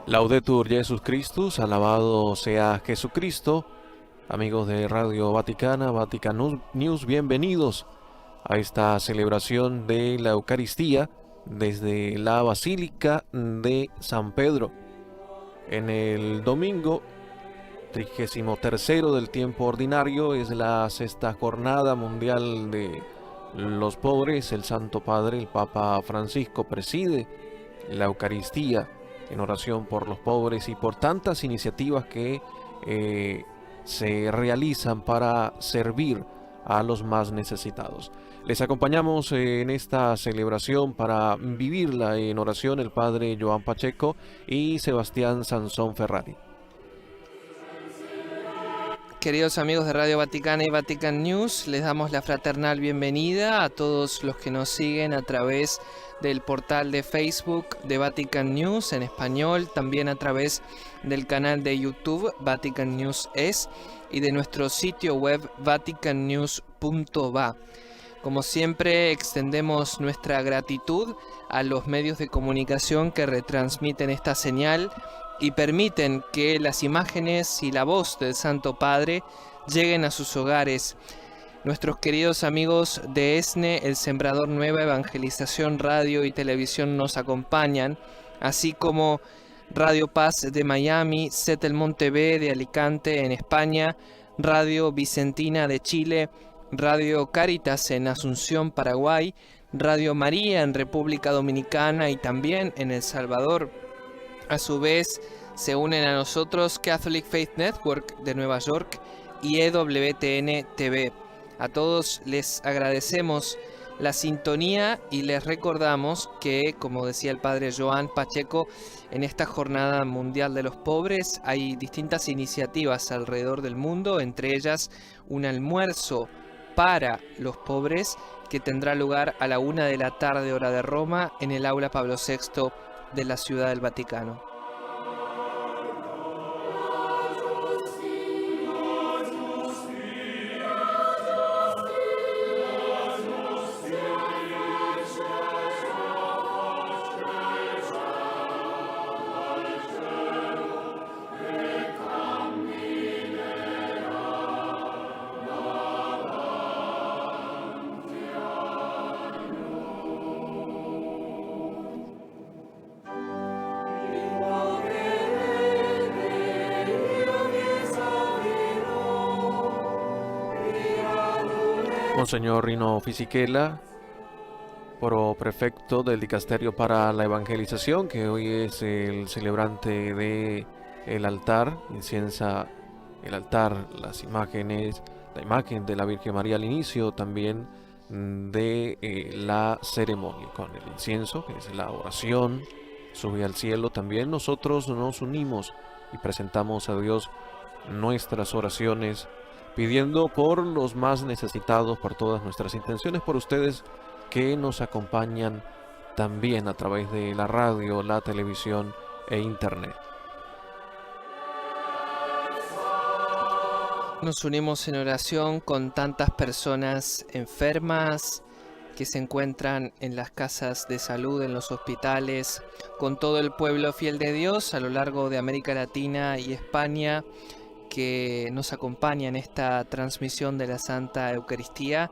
Laudetur Jesus Christus, alabado sea Jesucristo. Amigos de Radio Vaticana, Vatican News, bienvenidos a esta celebración de la Eucaristía desde la Basílica de San Pedro. En el domingo 33º del tiempo ordinario es la sexta jornada mundial de los pobres. El Santo Padre, el Papa Francisco, preside la Eucaristía en oración por los pobres y por tantas iniciativas que se realizan para servir a los más necesitados. Les acompañamos en esta celebración para vivirla en oración el Padre Joan Pacheco y Sebastián Sansón Ferrari. Queridos amigos de Radio Vaticana y Vatican News, les damos la fraternal bienvenida a todos los que nos siguen a través del portal de Facebook de Vatican News en español, también a través del canal de YouTube Vatican News Es y de nuestro sitio web vaticannews.va. Como siempre, extendemos nuestra gratitud a los medios de comunicación que retransmiten esta señal y permiten que las imágenes y la voz del Santo Padre lleguen a sus hogares. Nuestros queridos amigos de ESNE, El Sembrador Nueva Evangelización Radio y Televisión nos acompañan, así como Radio Paz de Miami, Setelmont TV de Alicante en España, Radio Vicentina de Chile, Radio Caritas en Asunción, Paraguay, Radio María en República Dominicana y también en El Salvador. A su vez, se unen a nosotros Catholic Faith Network de Nueva York y EWTN TV. A todos les agradecemos la sintonía y les recordamos que, como decía el Padre Joan Pacheco, en esta Jornada Mundial de los Pobres hay distintas iniciativas alrededor del mundo, entre ellas un almuerzo para los pobres que tendrá lugar a la 1 de la tarde hora de Roma en el Aula Pablo VI de la Ciudad del Vaticano. Monseñor Rino Fisichella, prefecto del Dicasterio para la Evangelización, que hoy es el celebrante de el altar, inciensa el altar, las imágenes, la imagen de la Virgen María al inicio también de la ceremonia, con el incienso, que es la oración, sube al cielo. También nosotros nos unimos y presentamos a Dios nuestras oraciones, pidiendo por los más necesitados, por todas nuestras intenciones, por ustedes que nos acompañan también a través de la radio, la televisión e internet. Nos unimos en oración con tantas personas enfermas que se encuentran en las casas de salud, en los hospitales, con todo el pueblo fiel de Dios a lo largo de América Latina y España, que nos acompaña en esta transmisión de la Santa Eucaristía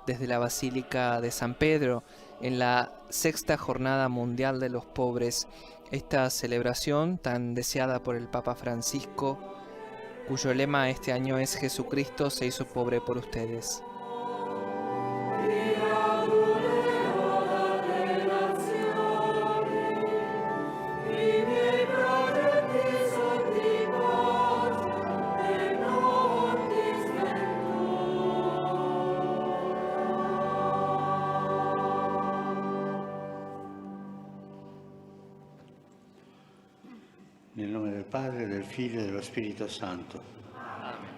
desde la Basílica de San Pedro en la sexta Jornada Mundial de los Pobres. Esta celebración tan deseada por el Papa Francisco, cuyo lema este año es Jesucristo se hizo pobre por ustedes. Nel nome del Padre, del Figlio e dello Spirito Santo. Amen.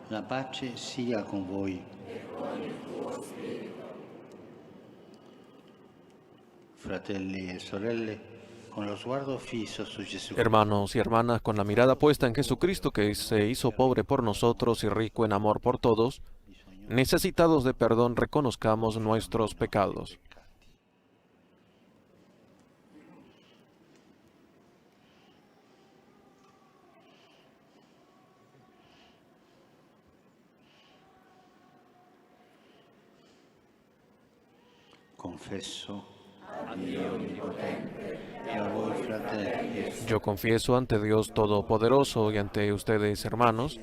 La pace sia con voi. E con il tuo spirito. Fratelli e sorelle, con lo sguardo fisso su Gesù. Hermanos y hermanas, con la mirada puesta en Jesucristo, que se hizo pobre por nosotros y rico en amor por todos, necesitados de perdón, reconozcamos nuestros pecados. Confesso a Dio Onnipotente e a voi fratelli. Yo confieso ante Dios Todopoderoso y ante ustedes, hermanos,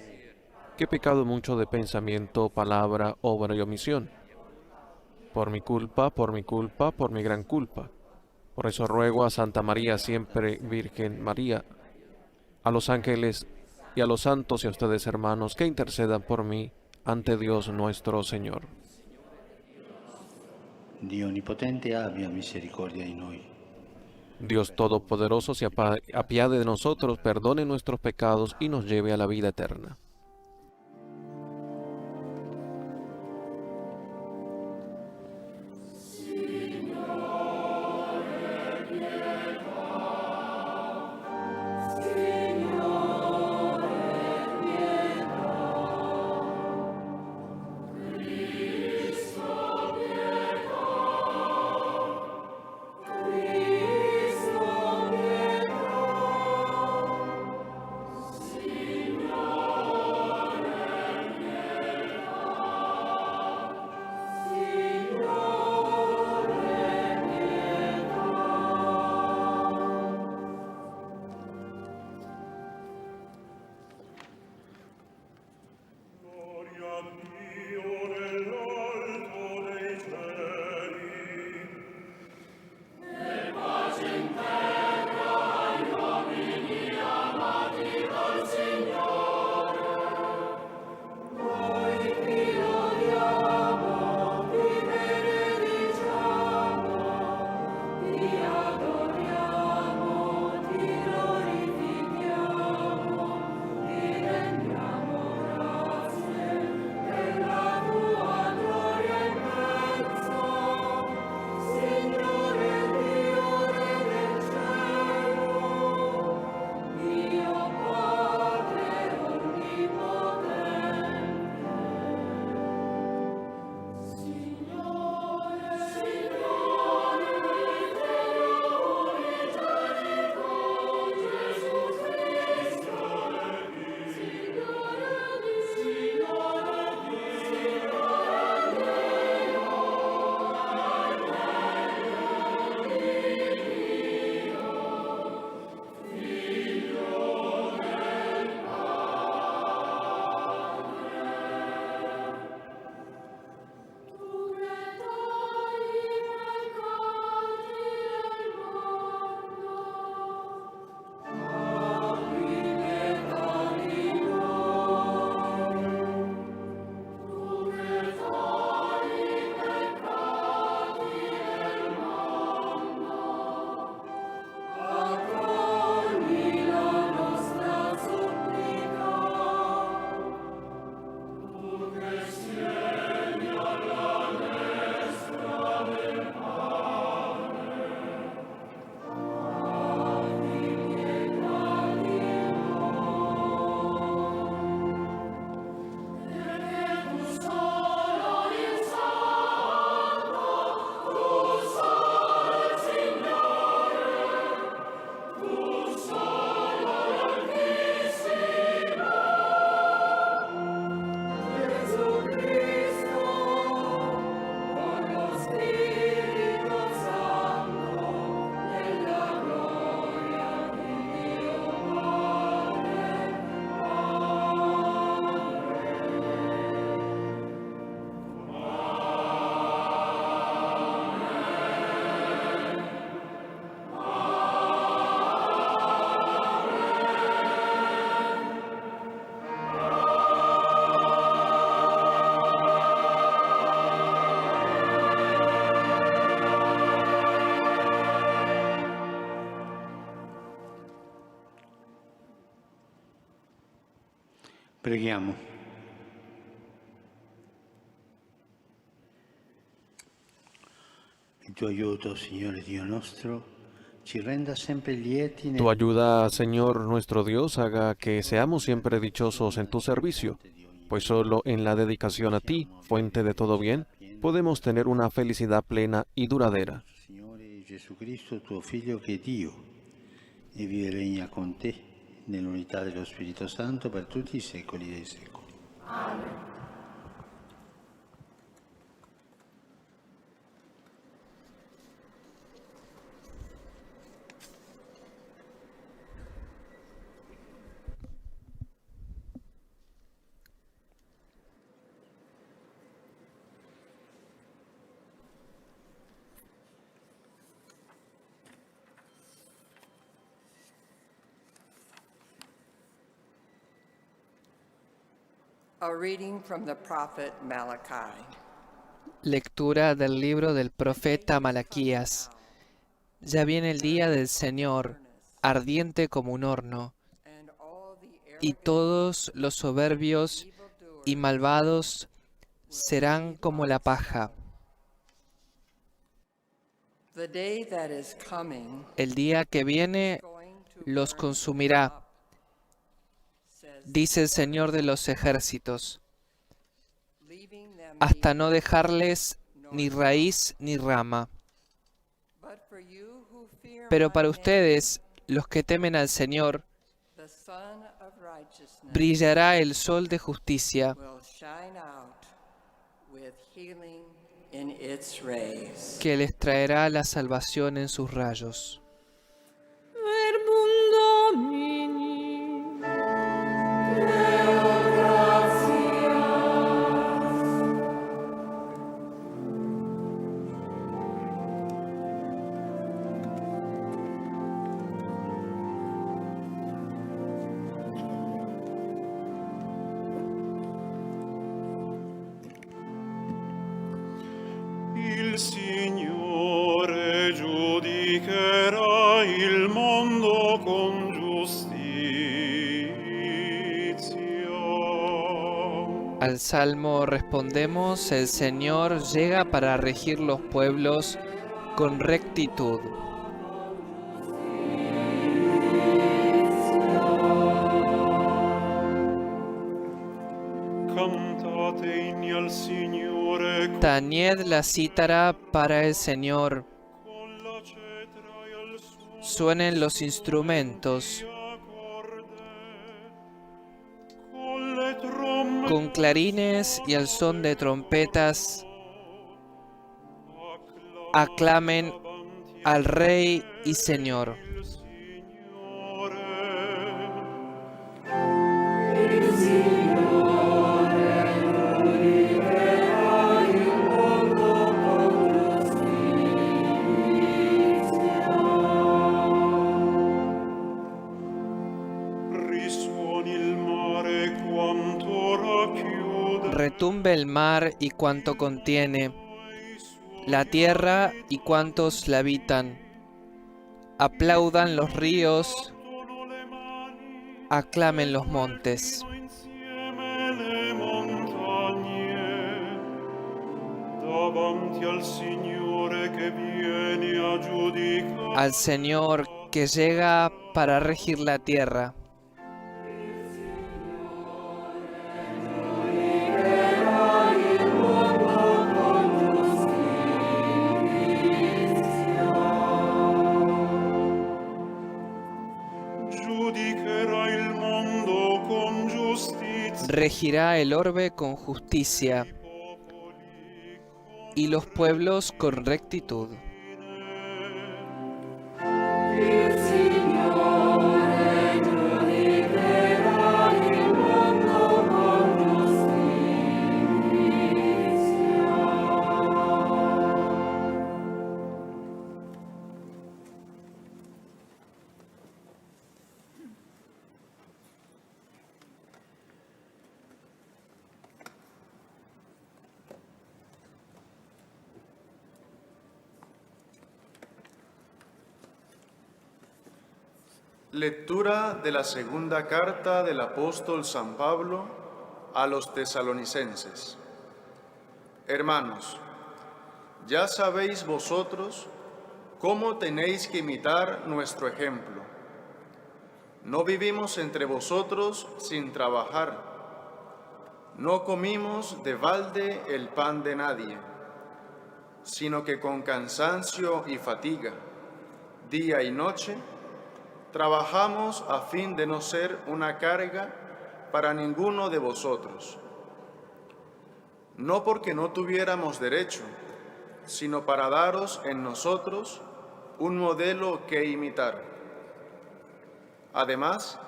que he pecado mucho de pensamiento, palabra, obra y omisión. Por mi culpa, por mi culpa, por mi gran culpa. Por eso ruego a Santa María, siempre Virgen María, a los ángeles y a los santos y a ustedes, hermanos, que intercedan por mí ante Dios nuestro Señor. Dio Onnipotente abbia misericordia di noi. Dios Todopoderoso se apiade de nosotros, perdone nuestros pecados y nos lleve a la vida eterna. Preghiamo. Il tuo aiuto, Signore Dio nostro, ci renda sempre lieti Tu ayuda, Señor nuestro Dios, haga que seamos siempre dichosos en tu servicio, pues solo en la dedicación a ti, fuente de todo bien, podemos tener una felicidad plena y duradera. Signore Jesucristo, tuo Figlio, che è Dio, e vive e regna con te nell'unità dello Spirito Santo per tutti i secoli dei secoli. Amen. A reading from the prophet Malachi. Lectura del libro del profeta Malaquías. Ya viene el día del Señor, ardiente como un horno, And all the y todos los soberbios y malvados serán como la paja. The day that is coming El día que viene going to los consumirá, dice el Señor de los ejércitos, leaving them hasta no dejarles ni raíz ni rama. but for you who fear Pero my para name, ustedes, los que temen al Señor, the sun of righteousness brillará el sol de justicia, will shine out with healing in its rays. que les traerá la salvación en sus rayos. Verbum Domini. Il Signore giudicherà il mondo con giustizia. Al salmo respondemos, el Señor llega para regir los pueblos con rectitud. Cantate inni al Signore Tañed la cítara para el Señor, con la cetra e al suono suenen los instrumentos, di acorde, con le tromme con clarines y al son de trompetas, aclamen al Rey y Señor. il Signore. Risuoni il mare quanto racchiude, Retumbe el mar y cuanto contiene, la tierra y cuantos la habitan. Aplaudan los ríos, sono le mani, aclamen los montes. insieme le montagne, davanti al Signore che viene a giudicare. Al Señor que llega para regir la tierra. Giudicherà il mondo con giustizia, Regirá el orbe con justicia y los pueblos con rectitud. Lectura de la segunda carta del apóstol San Pablo a los tesalonicenses. Hermanos, ya sabéis vosotros cómo tenéis que imitar nuestro ejemplo. No vivimos entre vosotros sin trabajar. No comimos de balde el pan de nadie, sino que con cansancio y fatiga, día y noche, trabajamos a fin de no ser una carga para ninguno de vosotros. No porque no tuviéramos derecho, sino para daros en nosotros un modelo que imitar. Además,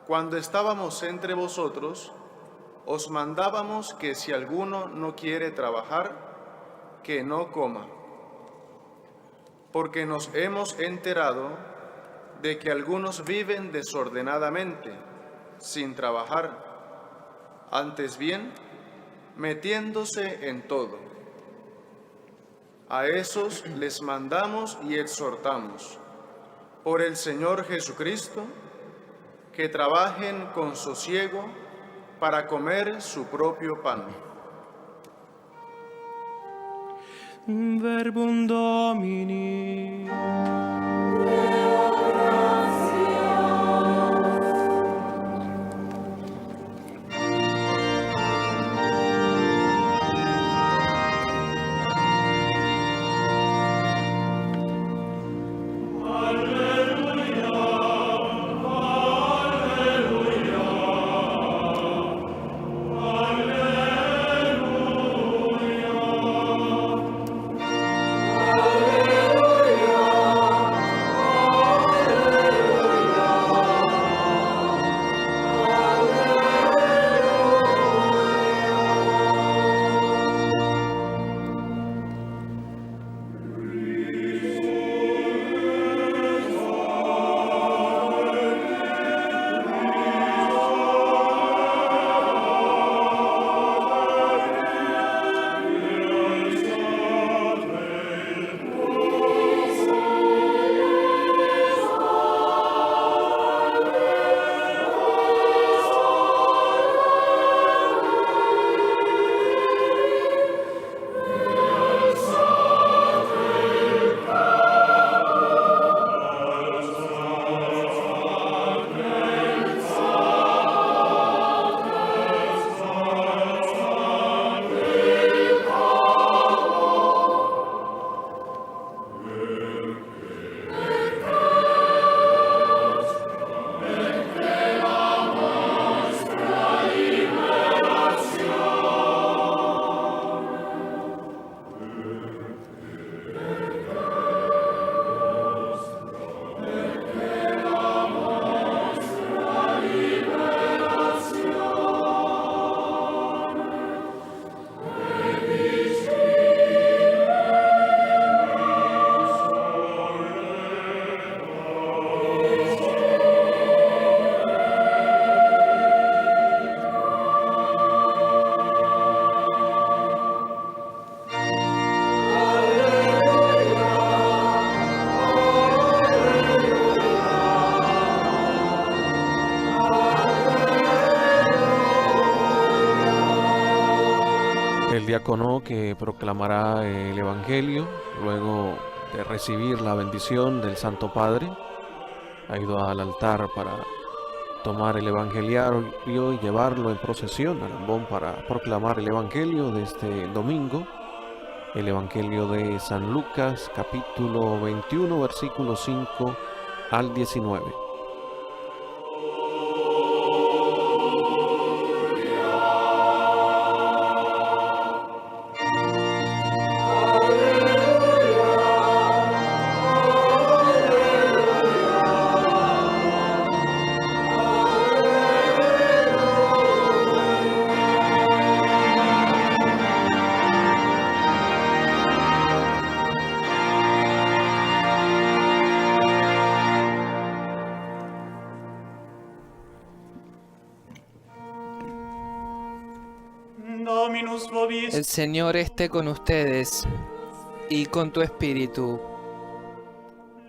cuando estábamos entre vosotros, os mandábamos que si alguno no quiere trabajar, que no coma. Porque nos hemos enterado de que algunos viven desordenadamente, sin trabajar. antes bien, metiéndose en todo. A esos les mandamos y exhortamos, por el Señor Jesucristo, que trabajen con sosiego para comer su propio pan. Verbum Domini. El diácono que proclamará el Evangelio, luego de recibir la bendición del Santo Padre, ha ido al altar para tomar el Evangeliario y llevarlo en procesión al ambón para proclamar el Evangelio de este domingo, el Evangelio de San Lucas, capítulo 21, versículos 5 al 19. Dominus vobis. El Señor esté con ustedes y con tu espíritu.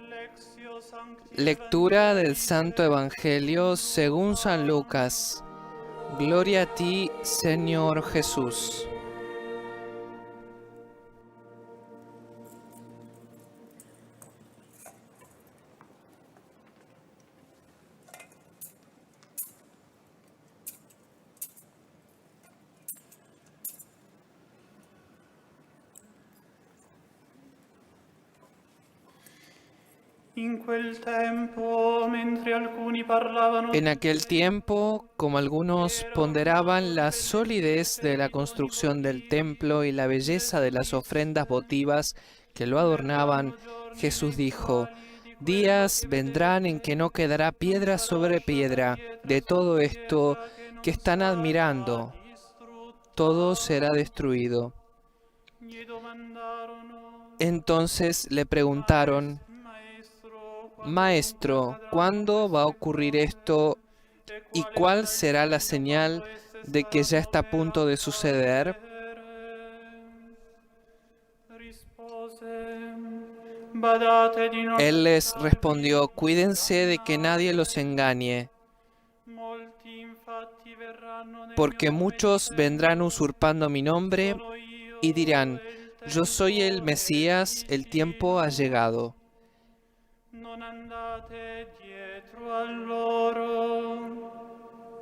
Lectio Sancti Lectura del Santo Evangelio según San Lucas. Gloria a ti, Señor Jesús. in quel tempo, mentre alcuni parlavano En aquel tiempo, como algunos ponderaban la solidez de la construcción del templo y la belleza de las ofrendas votivas que lo adornaban, Jesús dijo: días vendrán en que no quedará piedra sobre piedra de todo esto que están admirando. Todo será destruido. gli domandarono: Entonces le preguntaron: Maestro, ¿cuándo va a ocurrir esto y cuál será la señal de que ya está a punto de suceder? Él les respondió: cuídense de que nadie los engañe, porque muchos vendrán usurpando mi nombre y dirán: yo soy el Mesías, el tiempo ha llegado.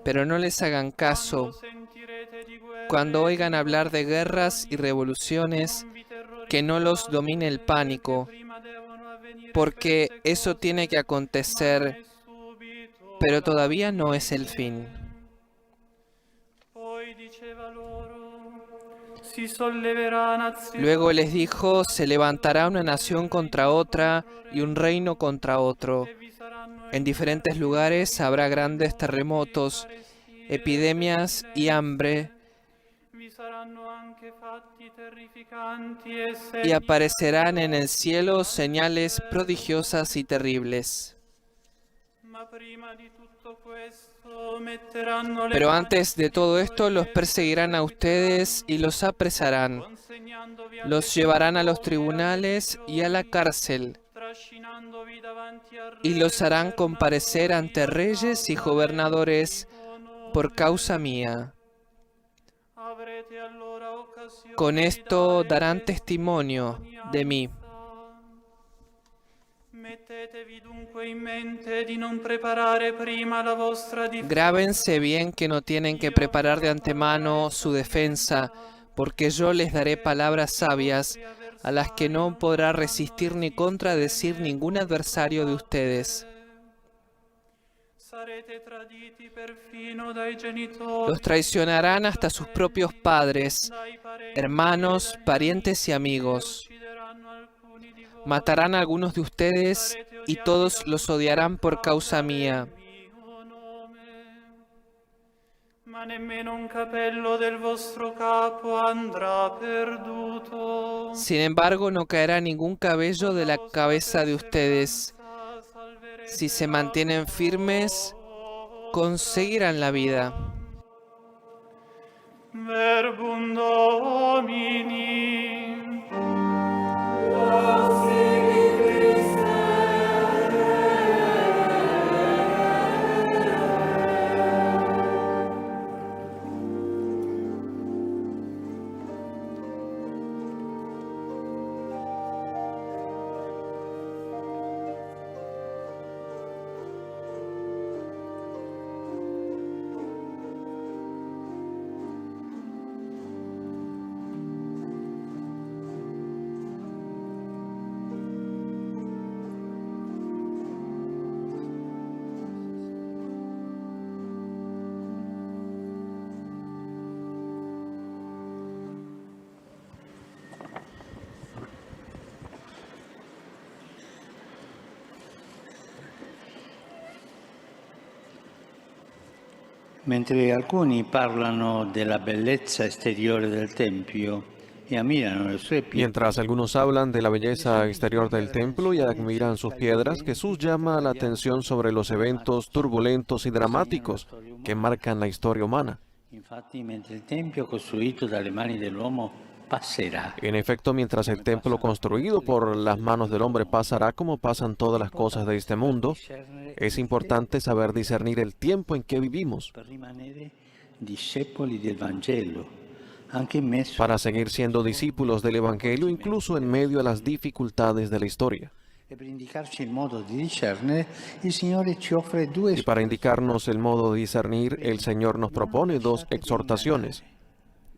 Pero no les hagan caso. Cuando oigan hablar de guerras y revoluciones, que no los domine el pánico, porque eso tiene que acontecer, pero todavía no es el fin. Luego les dijo: se levantará una nación contra otra y un reino contra otro. En diferentes lugares habrá grandes terremotos, epidemias y hambre, y aparecerán en el cielo señales prodigiosas y terribles. Pero antes de todo esto, los perseguirán a ustedes y los apresarán. Los llevarán a los tribunales y a la cárcel, y los harán comparecer ante reyes y gobernadores por causa mía. Con esto darán testimonio de mí. Grábense bien que no tienen que preparar de antemano su defensa, porque yo les daré palabras sabias a las que no podrá resistir ni contradecir ningún adversario de ustedes. Los traicionarán hasta sus propios padres, hermanos, parientes y amigos. Matarán a algunos de ustedes y todos los odiarán por causa mía. Sin embargo, no caerá ningún cabello de la cabeza de ustedes. Si se mantienen firmes, conseguirán la vida. Verbum Domini. Mentre alcuni parlano della bellezza esteriore del Tempio e ammirano le sue pietre, Mientras algunos hablan de la belleza exterior del templo y admiran sus piedras, Jesús llama la atención sobre los eventos turbulentos y dramáticos que marcan la historia humana. infatti, mentre il Tempio costruito dalle mani dell'uomo passerà, En efecto, mientras el templo construido por las manos del hombre pasará como pasan todas las cosas de este mundo, es importante saber discernir el tiempo en que vivimos per rimanere discepoli del Vangelo, anche in mezzo para seguir siendo discípulos del Evangelio incluso en medio de las dificultades de la historia. e per indicarci il modo di discernere, il Signore ci offre due Y para indicarnos el modo de discernir, el Señor nos propone dos exhortaciones.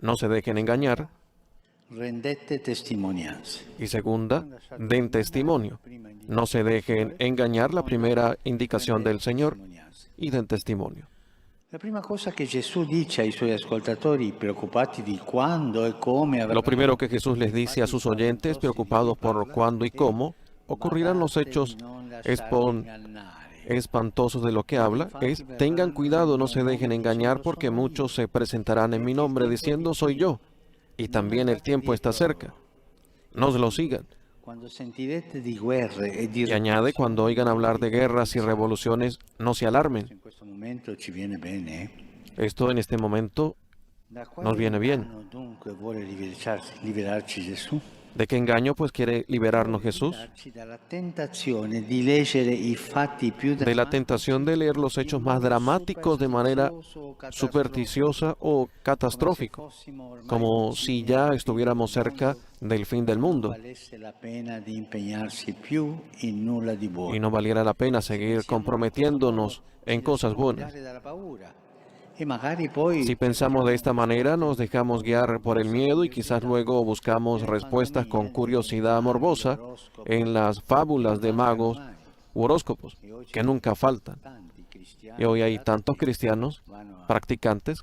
No se dejen engañar, rendette testimonianza. y segunda, den testimonio. No se dejen engañar, la primera indicación del Señor, y den testimonio. La prima cosa che Gesù dice ai suoi ascoltatori preoccupati di quando e come Lo primero que Jesús les dice a sus oyentes, preocupados por cuándo y cómo ocurrirán los hechos espantosos de lo que habla, es: tengan cuidado, no se dejen engañar, porque muchos se presentarán en mi nombre diciendo soy yo, y también el tiempo está cerca. No se lo sigan. Quando sentirete di guerre e di Y añade: cuando oigan hablar de guerras y revoluciones, no se alarmen. in questo momento ci viene bene. Esto en este momento nos viene bien. Dunque vuole liberarci Gesù? ¿De qué engaño pues quiere liberarnos Jesús? Liberarci dalla tentazione di leggere i fatti più De la tentación de leer los hechos más dramáticos de manera supersticiosa o catastrófica, como si ya estuviéramos cerca del fin del mundo valesse la pena di impegnarsi più in nulla di buono. y no valiera la pena seguir comprometiéndonos en cosas buenas. Guidare dalla paura. E magari poi Si pensamos de esta manera, nos dejamos guiar por el miedo y quizás luego buscamos respuestas con curiosidad morbosa en las fábulas de magos u horóscopos, que nunca faltan. tanti cristiani Y hoy hay tantos cristianos vanno practicantes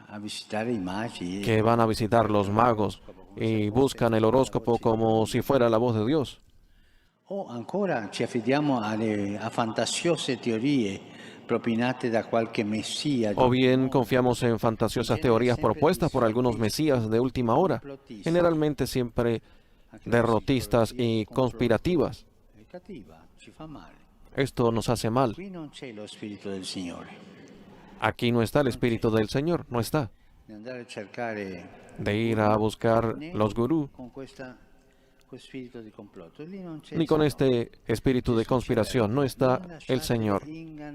a visitare i magi que van a visitar los magos y buscan el horóscopo como si fuera la voz de Dios. o ancora ci affidiamo a fantasiose teorie propinate da qualche messia. O bien confiamos en fantasiosas teorías propuestas por algunos mesías de última hora, generalmente siempre derrotistas y conspirativas. È cattiva, ci fa male. Esto nos hace mal. Qui non c'è lo spirito del Signore. Aquí no está el Espíritu del Señor, no está. Di andare a cercare De ir a buscar los gurús, con questo spirito di complotto. Lì non c'è ni con este espíritu de conspiración, no está el Señor.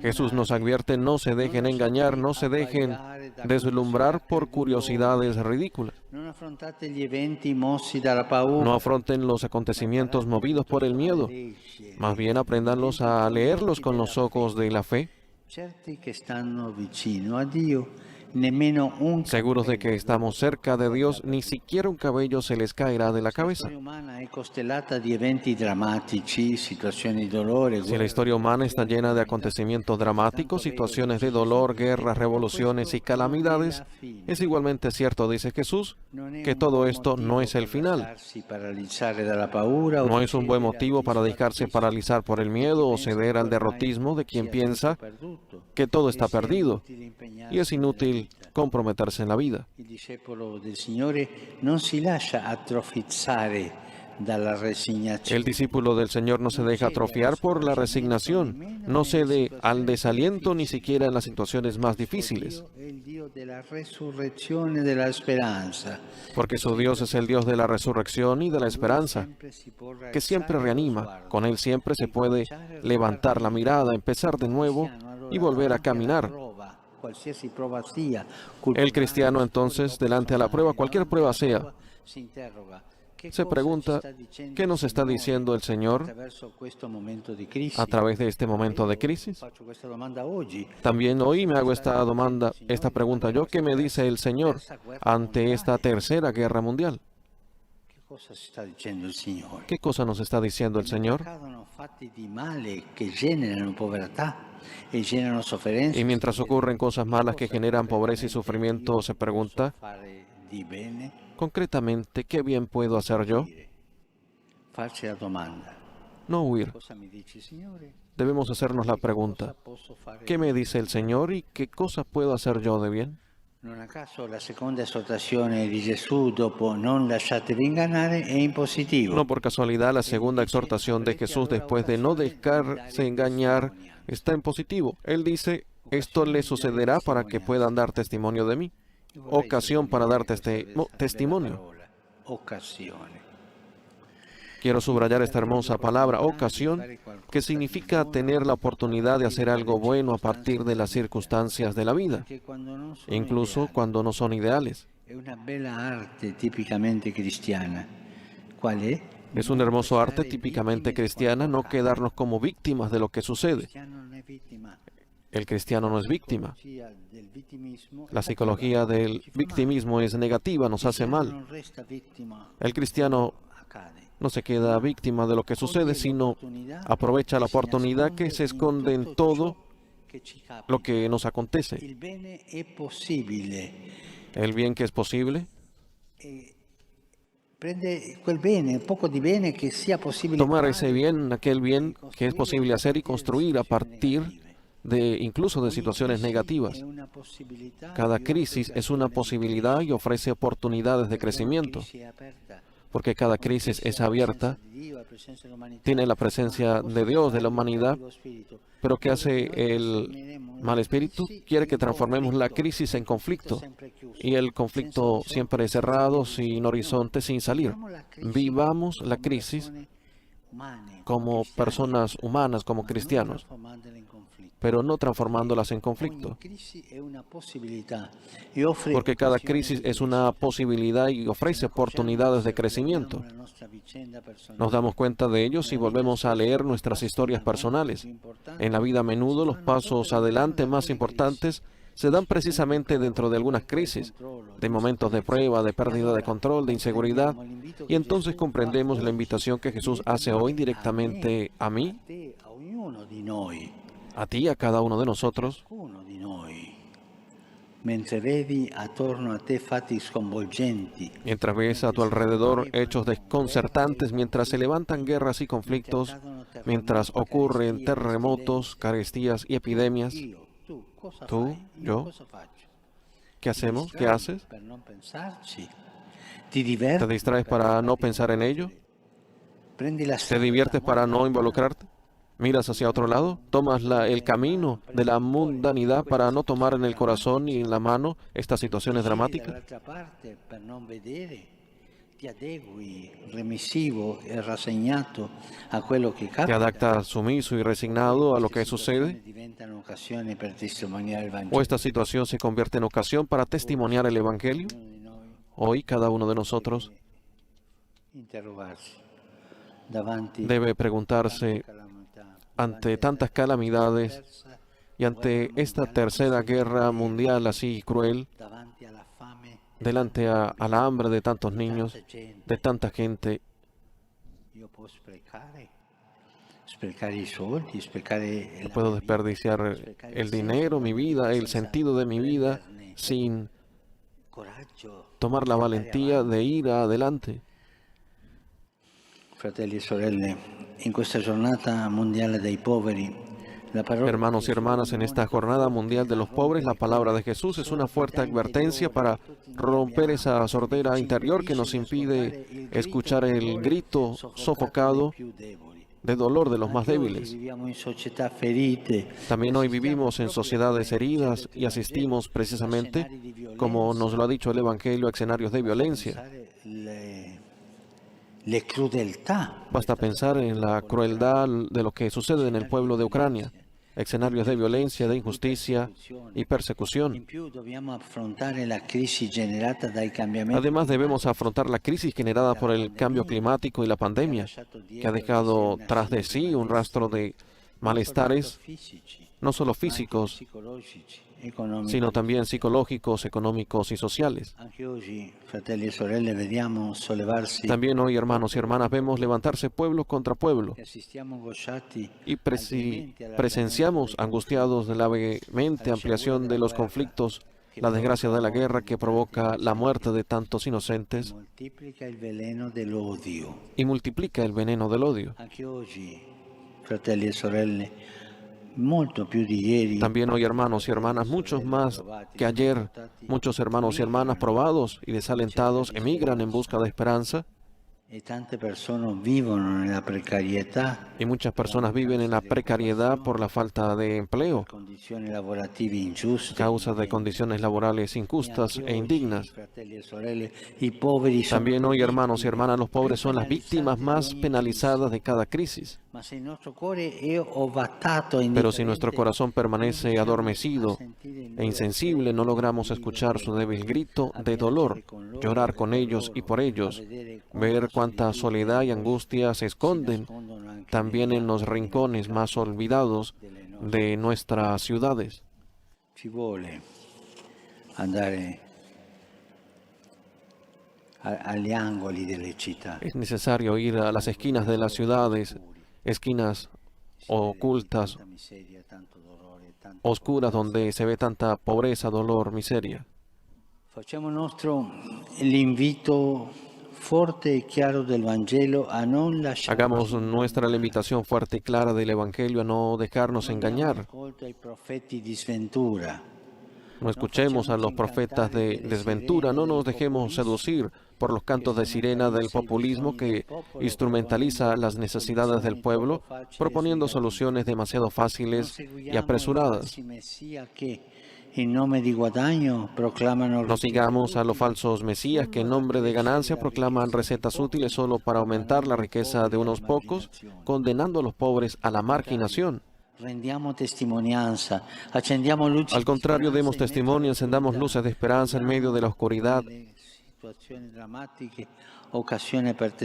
Jesús nos advierte, no se dejen engañar, no se dejen deslumbrar por curiosidades ridículas. Non affrontate gli eventi mossi dalla paura. No afronten los acontecimientos movidos por el miedo, más bien apréndanlos a leerlos con los ojos de la fe, Certi che stanno vicino a Dio, nemmeno un seguros de que estamos cerca de Dios, ni siquiera un cabello se les caerá de la cabeza. La storia umana è costellata di eventi drammatici, situazioni di dolore, Si la historia humana está llena de acontecimientos dramáticos, situaciones de dolor, guerras, revoluciones y calamidades, es igualmente cierto, dice Jesús, que todo esto no es el final. No es un buen motivo para dejarse paralizar por el miedo o ceder al derrotismo de quien piensa que todo está perdido y es inútil comprometerse en la vida. Il discepolo del Signore non si lascia atrofizzare dalla resignazione. El discípulo del Señor no se deja atrofiar por la resignación, no cede al desaliento ni siquiera en las situaciones más difíciles, Dio è il Dio della resurrezione e della speranza. porque su Dios es el Dios de la resurrección y de la esperanza, Sempre si può que siempre rialzare lo reanima. sguardo. Con Él siempre se puede levantar la mirada, empezar de nuevo y volver a caminar. Qualsiasi prova sia, El cristiano entonces, delante a la prueba, cualquier prueba sea, si interroga, che se cosa pregunta, ci sta dicendo ¿qué nos il está Signore diciendo el Señor attraverso questo momento di crisi? a través de este momento de crisis? Faccio questa domanda oggi. También hoy me hago esta pregunta yo, ¿qué me dice el Señor ante esta tercera guerra mundial? Che cosa si sta dicendo il Signore? ¿Qué cosa nos está diciendo el Señor? Accadono fatti di male che generano povertà e generano sofferenza. Y mientras ocurren cosas malas que generan pobreza y sufrimiento, se pregunta, Fare di bene, concretamente, ¿qué bien puedo hacer yo? farsi la domanda. No huir. Cosa mi dice il Signore? Debemos hacernos la Cosa pregunta, posso fare? ¿qué me dice el Señor y qué cosas puedo hacer yo de bien? Non a caso la seconda esortazione di Gesù dopo non lasciatevi ingannare è in positivo. No por casualidad, la segunda exhortación de Jesús después de no dejarse engañar está en positivo. Él dice, esto le sucederá para que puedan dar testimonio de mí. Ocasión para dar testimonio. Occasione. Quiero subrayar esta hermosa palabra, ocasión, que significa tener la oportunidad de hacer algo bueno a partir de las circunstancias de la vida, Che quando non sono incluso ideali, cuando no son ideales. è una bella arte tipicamente cristiana. Qual è? Es un hermoso arte típicamente cristiana no quedarnos como víctimas de lo que sucede. El cristiano no es víctima. La psicología del victimismo es negativa, nos hace mal. El cristiano no se queda víctima de lo que sucede, sino aprovecha la oportunidad que se esconde en todo lo que nos acontece. Il bene è possibile. El bien que es posible, Prende quel bene, un poco di bene che sia possibile tomar fare, ese bien, aquel bien que es posible hacer y construir a partir de incluso de situaciones negativas. è una possibilità Cada di crisis es una posibilidad y ofrece oportunidades de crescimiento. crisi aperta. porque cada crisis es abierta, tiene la presencia de Dios, de la humanidad, pero ¿qué hace el mal espíritu? Quiere que transformemos la crisis en conflicto, y el conflicto siempre cerrado, sin horizonte, sin salir. Vivamos la crisis como personas humanas, como cristianos, pero no transformándolas en conflicto, porque cada crisis es una posibilidad y ofrece oportunidades de crecimiento. Nos damos cuenta de ello si volvemos a leer nuestras historias personales. En la vida a menudo los pasos adelante más importantes se dan precisamente dentro de algunas crisis, de momentos de prueba, de pérdida de control, de inseguridad, y entonces comprendemos la invitación que Jesús hace hoy directamente a mí, a ti, a cada uno de nosotros. Mientras ves a tu alrededor hechos desconcertantes, mientras se levantan guerras y conflictos, mientras ocurren terremotos, carestías y epidemias, tú, yo, ¿qué hacemos? ¿Qué haces? ¿Te distraes para no pensar en ello? ¿Te diviertes para no involucrarte? ¿Miras hacia otro lado? ¿Tomas el camino de la mundanidad para no tomar en el corazón y en la mano estas situaciones dramáticas? ¿Te adaptas sumiso y resignado a lo que sucede? ¿O esta situación se convierte en ocasión para testimoniar el Evangelio? Hoy cada uno de nosotros debe preguntarse, ante tantas calamidades y ante esta tercera guerra mundial así cruel, delante a la hambre de tantos niños, de tanta gente, no puedo desperdiciar el dinero, mi vida, el sentido de mi vida, sin tomar la valentía de ir adelante. Fratelli e sorelle, in questa giornata mondiale dei poveri, Hermanos y hermanas, en esta jornada mundial de los pobres, la palabra de Jesús es una fuerte advertencia para romper esa sordera interior que nos impide escuchar el grito sofocado de dolor de los más débiles. También hoy vivimos en sociedades heridas y asistimos precisamente, como nos lo ha dicho el Evangelio, a escenarios de violencia. Basta pensar en la crueldad de lo que sucede en el pueblo de Ucrania, escenarios de violencia, de injusticia y persecución. Además, debemos afrontar la crisis generada por el cambio climático y la pandemia, que ha dejado tras de sí un rastro de malestares, no solo físicos, sino también psicológicos, económicos y sociales. También hoy, hermanos y hermanas, vemos levantarse pueblo contra pueblo y presenciamos angustiados de la vehemente ampliación de los conflictos, la desgracia de la guerra que provoca la muerte de tantos inocentes y multiplica el veneno del odio. También hoy, hermanos y hermanas, muchos más que ayer, muchos hermanos y hermanas probados y desalentados emigran en busca de esperanza. Y muchas personas viven en la precariedad por la falta de empleo, causa de condiciones laborales injustas e indignas. También hoy, hermanos y hermanas, los pobres son las víctimas más penalizadas de cada crisis. Pero si nuestro corazón permanece adormecido e insensible, no logramos escuchar su débil grito de dolor, llorar con ellos y por ellos, ver cuánta soledad y angustia se esconden también en los rincones más olvidados de nuestras ciudades. Es necesario ir a las esquinas de las ciudades, esquinas ocultas, oscuras, donde se ve tanta pobreza, dolor, miseria. Facciamo nostro l'invito forte e chiaro del Vangelo a non lasciare. Hagamos nuestra la invitación fuerte y clara del Evangelio a no dejarnos engañar. No escuchemos a los profetas de desventura, no nos dejemos seducir por los cantos de sirena del populismo que instrumentaliza las necesidades del pueblo, proponiendo soluciones demasiado fáciles y apresuradas. No sigamos a los falsos mesías que en nombre de ganancia proclaman recetas útiles solo para aumentar la riqueza de unos pocos, condenando a los pobres a la marginación. Al contrario, demos testimonio, encendamos luces de esperanza en medio de la oscuridad.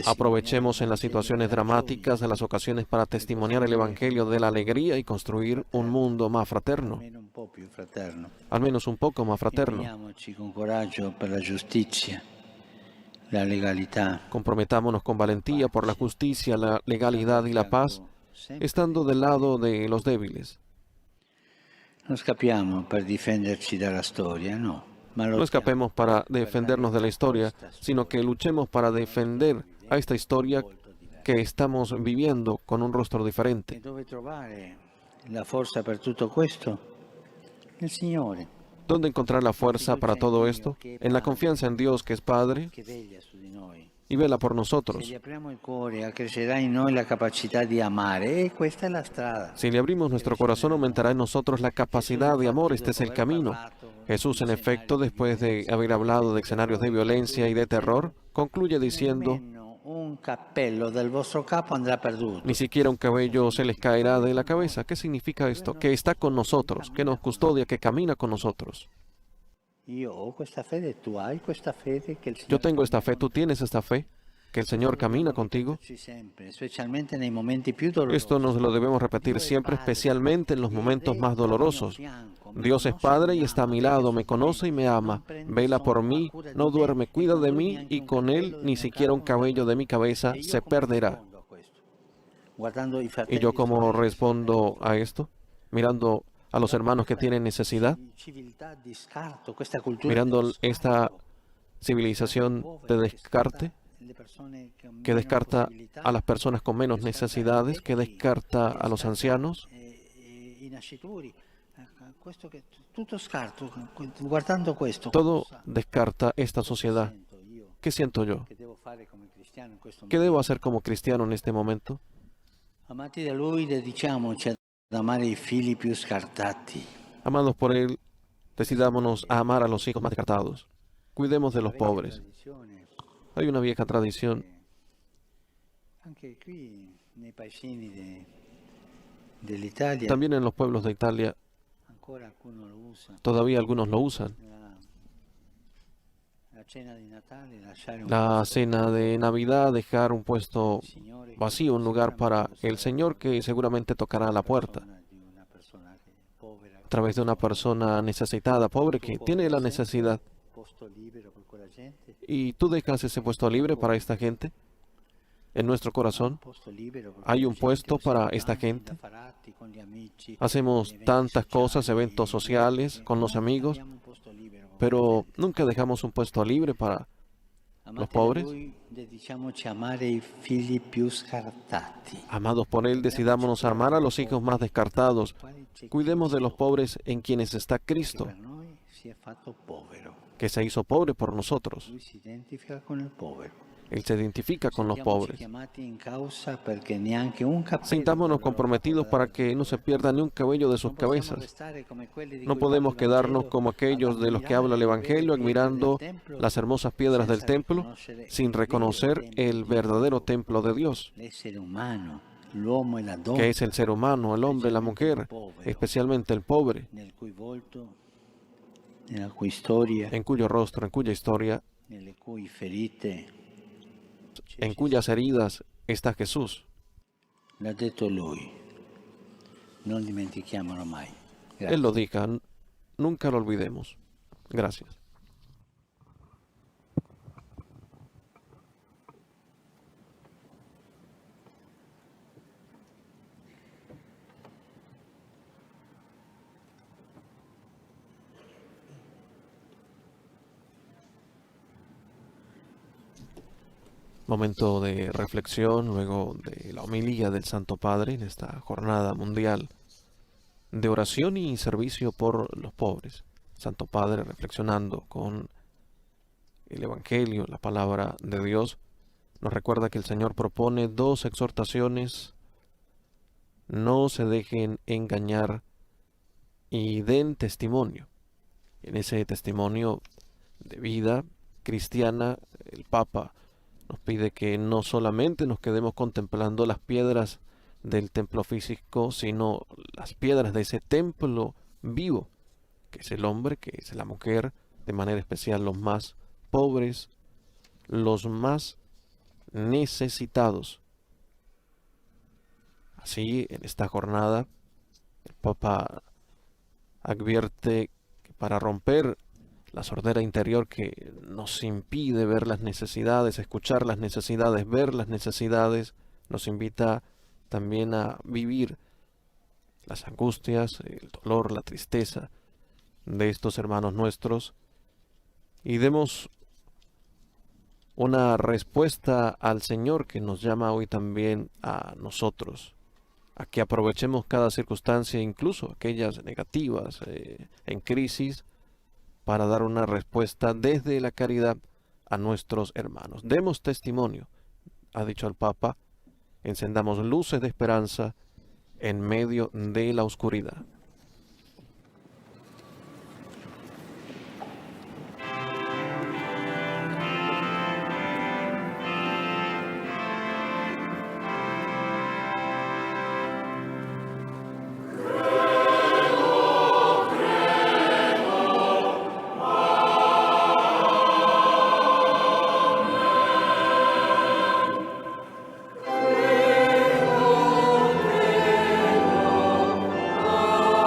Aprovechemos en las situaciones dramáticas de las ocasiones para testimoniar el Evangelio de la alegría y construir un mundo más fraterno, al menos un poco más fraterno. Comprometámonos con valentía por la justicia, la legalidad y la paz, estando del lado de los débiles. No escapiamo per difenderci dalla storia, no. No escapemos para defendernos de la historia, sino que luchemos para defender a esta historia que estamos viviendo con un rostro diferente. Dove trovare la forza per tutto questo? Il Signore. ¿Dónde encontrar la fuerza para todo esto? En la confianza en Dios, que es Padre Che veglia su di noi. y vela por Se nosotros. gli apriamo il cuore, accrescerà in noi la capacità di amare, e questa è la strada. Si le abrimos nuestro corazón, aumentará en nosotros la capacidad de amor. Este es el camino. Jesús, en efecto, después de haber hablado de escenarios de violencia y de terror, concluye diciendo: Nemmeno un cappello del vostro capo andrà perduto. ni siquiera un cabello se les caerá de la cabeza. ¿Qué significa esto? Que está con nosotros, que nos custodia, que camina con nosotros. Io ho questa fede, tu hai questa fede che il Yo Signore tengo esta fe, tú tienes esta fe, que el Señor camina contigo. sempre, specialmente nei momenti più dolorosi. Esto nos lo debemos repetir siempre, especialmente en los momentos más dolorosos. Dios es Padre y está a mi lado, me conoce y me ama, vela por mí, no duerme, cuida de mí, y con Él ni siquiera un cabello de mi cabeza se perderá. ¿Y yo cómo respondo a esto? Mirando a los hermanos que tienen necesidad, mirando esta civilización de descarte, que descarta a las personas con menos necesidades, que descarta a los ancianos. Todo descarta esta sociedad. ¿Qué siento yo? ¿Qué debo hacer como cristiano en este momento? Amati da Lui, dedichiamoci ad amare i figli più scartati. Amados por Él, decidámonos a amar a los hijos más descartados. Cuidemos de los pobres. Hay una vieja tradición. Anche qui nei paesini dell'Italia También en los pueblos de Italia, ancora alcuno lo usa. todavía algunos lo usan. La cena di Natale, lasciare un La cena de Navidad, dejar un puesto Signore vacío, un lugar para el Señor que seguramente tocará a la puerta di una persona che povera, a través de una persona necesitada, pobre, que tiene la necesidad. posto libero per quella gente, ¿Y tú dejas ese puesto libre para esta gente? En nuestro corazón posto libero per hay un quella puesto gente, para osservanti, esta gente. affarati con gli amici, Hacemos eventi tantas sociali, cosas, eventos sociales con los amigos, abbiamo un posto libero per pero nunca dejamos un puesto libre para Amati los da pobres. Lui, dedichiamoci a amare i figli più scartati. Amados por Él, decidámonos a amar a los hijos más descartados. Quali c'è chi Cuidemos de los pobres en quienes está Cristo, per noi si è fatto povero. que se hizo pobre por nosotros. Lui si identifica con il povero. Él se identifica con los Sentiamoci pobres. chiamati in causa perché neanche un cappello Sintámonos della loro comprometidos capo para deve que no se pierda ni un cabello de sus Non possiamo cabezas. restare come quelli di No cui podemos parla il quedarnos Vangelo, como aquellos de los que habla el Evangelio, admirando las hermosas piedras del templo, sin reconocer el verdadero templo de Dios, l'essere umano, l'uomo e la donna, que es el ser humano, el hombre, la mujer, especialmente el pobre, nel cui volto, nella cui storia, en cuyo rostro, en cuya historia, nelle cui ferite, en cuyas heridas está Jesús. l'ha detto Lui. Non dimentichiamolo mai. Grazie. Él lo diga, nunca lo olvidemos. Gracias. Momento de reflexión luego de la homilía del Santo Padre en esta jornada mundial de oración y servicio por los pobres. Santo Padre, reflexionando con el Evangelio, la palabra de Dios, nos recuerda que el Señor propone dos exhortaciones: no se dejen engañar y den testimonio. En ese testimonio de vida cristiana, el Papa nos pide que no solamente nos quedemos contemplando las piedras del templo físico, sino las piedras de ese templo vivo, que es el hombre, que es la mujer, de manera especial los más pobres, los más necesitados. Así, en esta jornada, el Papa advierte que para romper la sordera interior que nos impide ver las necesidades, escuchar las necesidades, ver las necesidades, nos invita también a vivir las angustias, el dolor, la tristeza de estos hermanos nuestros, y demos una respuesta al Señor que nos llama hoy también a nosotros, a que aprovechemos cada circunstancia, incluso aquellas negativas, en crisis, para dar una respuesta desde la caridad a nuestros hermanos. Demos testimonio, ha dicho el Papa, encendamos luces de esperanza en medio de la oscuridad. Oh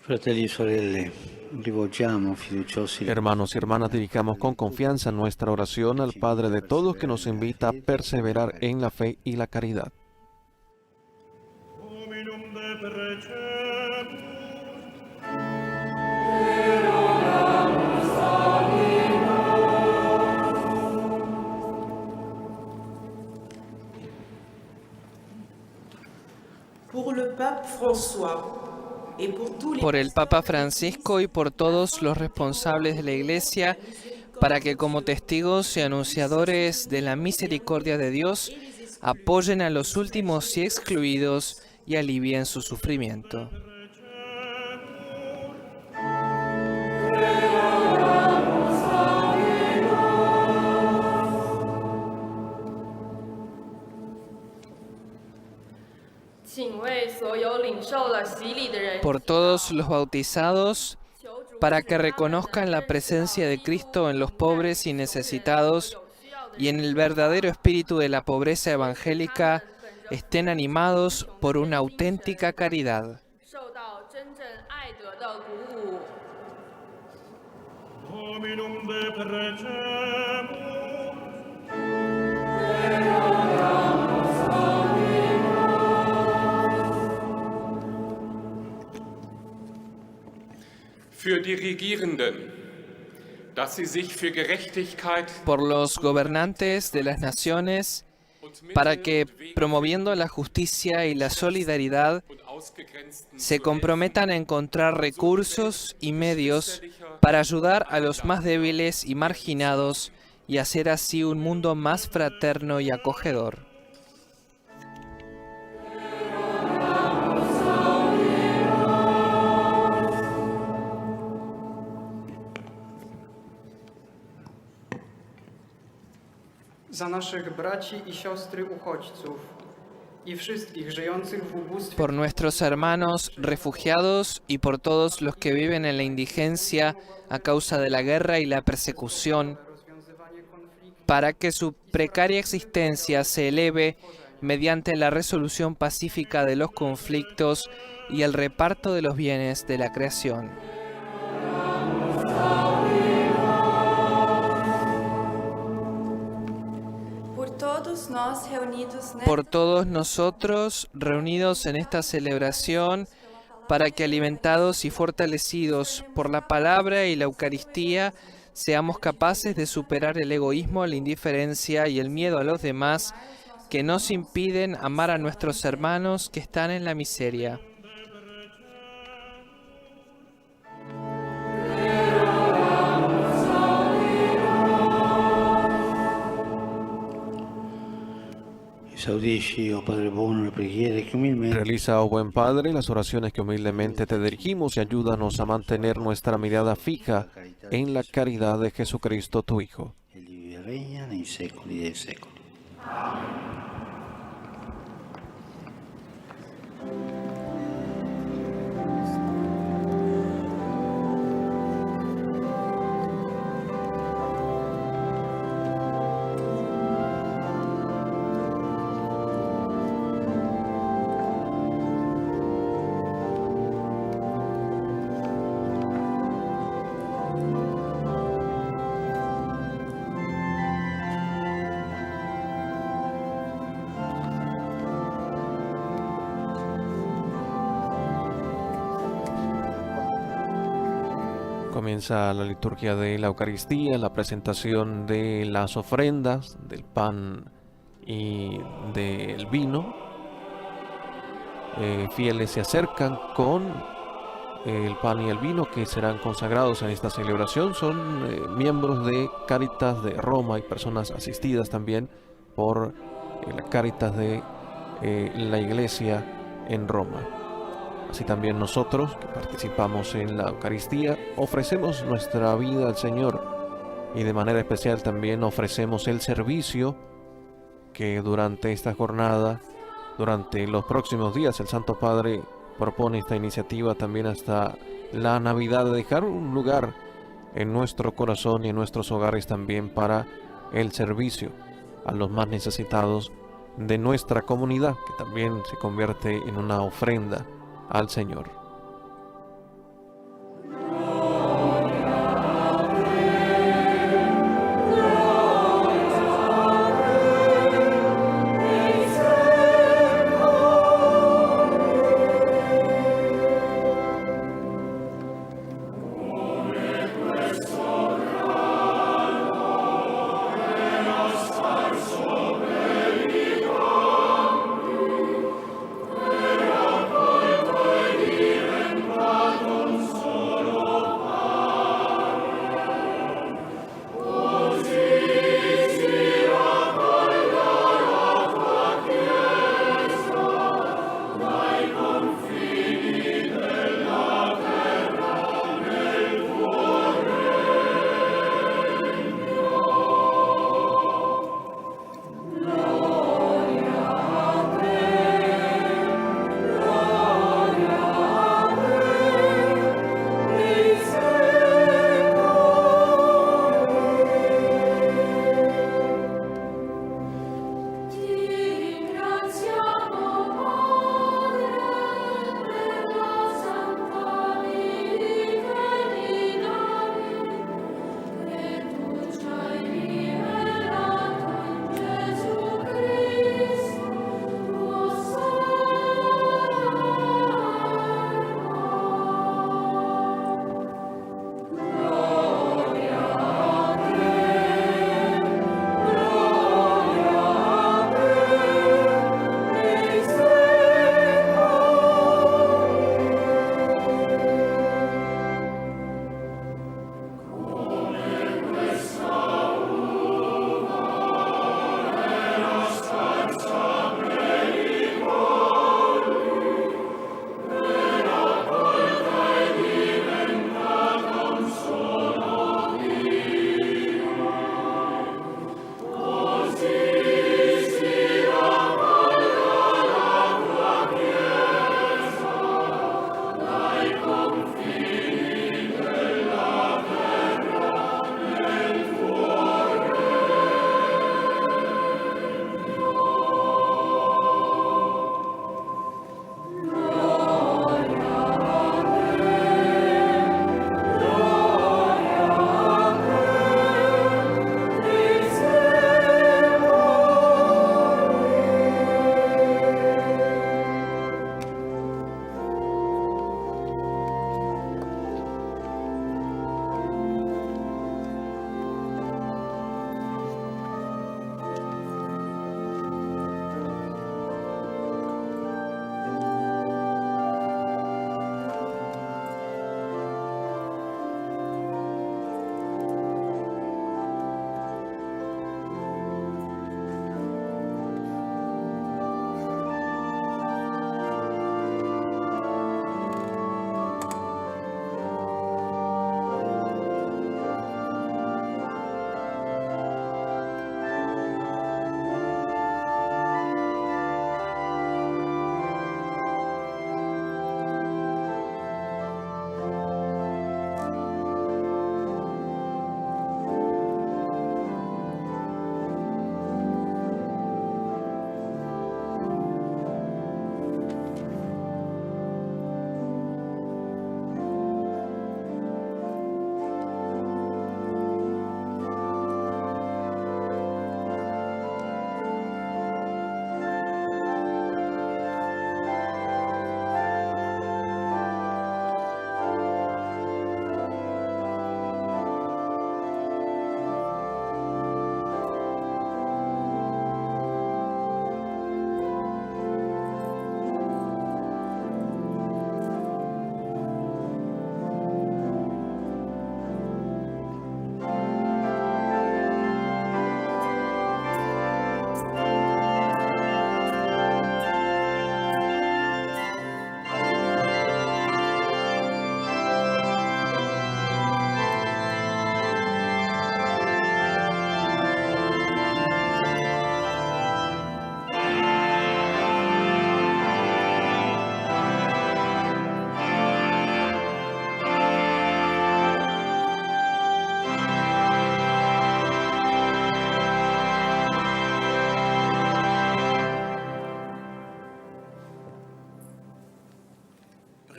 Fratelli e sorelle, rivolgiamo fiduciosi Hermanos y hermanas, dedicamos con confianza nuestra oración al Padre de todos, que nos invita a perseverar en la fe y la caridad. Hominum deprecamus. Por el Papa Francisco y por todos los responsables de la Iglesia, para que como testigos y anunciadores de la misericordia de Dios, apoyen a los últimos y excluidos y alivien su sufrimiento. Por todos los bautizados, para que reconozcan la presencia de Cristo en los pobres y necesitados y en el verdadero espíritu de la pobreza evangélica, estén animados por una auténtica caridad. Hominum deprecamus. Für die Regierenden, dass sie sich für Gerechtigkeit Por los gobernantes de las naciones, para que, promoviendo la justicia y la solidaridad, und ausgegrenzten se comprometan a encontrar recursos y medios para ayudar a los más débiles y marginados y hacer así un mundo más fraterno y acogedor. Za naszych braci i siostry uchodźców i wszystkich żyjących w ubóstwie. Por nuestros hermanos refugiados y por todos los que viven en la indigencia a causa de la guerra y la persecución, para que su precaria existencia se eleve mediante la resolución pacífica de los conflictos y el reparto de los bienes de la creación. Por todos nosotros reunidos en esta celebración, para que alimentados y fortalecidos por la palabra y la Eucaristía, seamos capaces de superar el egoísmo, la indiferencia y el miedo a los demás, que nos impiden amar a nuestros hermanos que están en la miseria. Esaudisci, oh Padre buono, le preghiere che umilmente Realiza, oh buen Padre, las oraciones que humildemente te dirigimos y ayúdanos a mantener nuestra mirada fija en la caridad de Jesucristo, tu Hijo. Egli vive e regna nei secoli dei secoli. Comienza la liturgia de la Eucaristía, la presentación de las ofrendas, del pan y del vino. Fieles se acercan con el pan y el vino que serán consagrados en esta celebración. Son miembros de Cáritas de Roma y personas asistidas también por la Cáritas de la Iglesia en Roma. Así también nosotros, que participamos en la Eucaristía, ofrecemos nuestra vida al Señor y de manera especial también ofrecemos el servicio que durante esta jornada, durante los próximos días, el Santo Padre propone esta iniciativa también hasta la Navidad, de dejar un lugar en nuestro corazón y en nuestros hogares también para el servicio a los más necesitados de nuestra comunidad, que también se convierte en una ofrenda al Señor.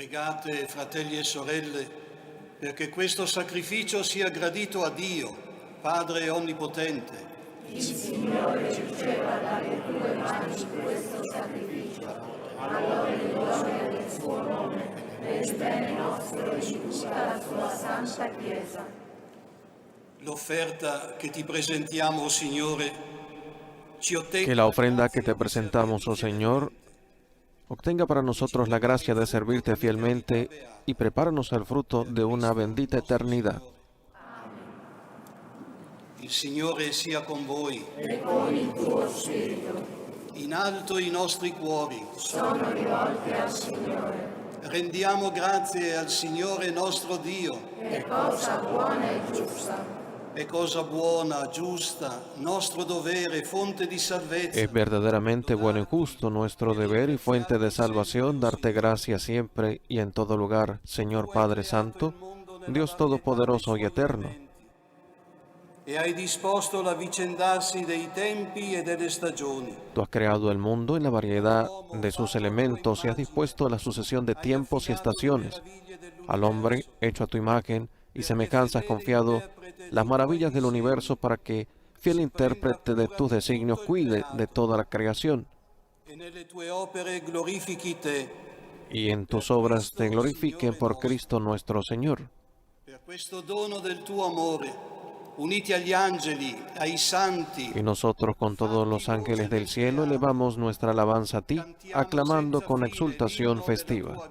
Pregate, fratelli e sorelle, perché questo sacrificio sia gradito a Dio, Padre Onnipotente. Il Signore riceva dalle tue mani questo sacrificio, a lode e gloria del suo nome, per il bene nostro e di tutta la sua santa Chiesa. L'offerta che ti presentiamo, oh Signore, ci ottenga. Que la ofrenda que te presentamos, oh Señor, obtenga para nosotros la gracia de servirte fielmente y prepáranos al fruto de una bendita eternidad. Il Signore sia con voi. E con il tuo spirito. In alto i nostri cuori. Sono rivolti al Signore. Rendiamo grazie al Signore nostro Dio. È cosa buona e giusta. È cosa buona, giusta, nostro dovere, fonte di salvezza. Es verdaderamente bueno y justo nuestro deber y fuente de salvación darte gracias siempre y en todo lugar, Señor Padre Santo, Dios Todopoderoso y Eterno. E hai disposto l'avvicendarsi dei tempi e delle stagioni. Tú has creado el mundo en la variedad de sus elementos y has dispuesto la sucesión de tiempos y estaciones. Al hombre, hecho a tu imagen y semejanza, has confiado las maravillas del universo para que, fiel intérprete de tus designios, cuide de toda la creación. E nelle tue opere glorifichi te. Y en tus obras te glorifiquen por Cristo nuestro Señor. Per questo dono del tuo amore, uniti agli angeli, ai santi. Y nosotros con todos los ángeles del cielo elevamos nuestra alabanza a ti, aclamando con exultación festiva.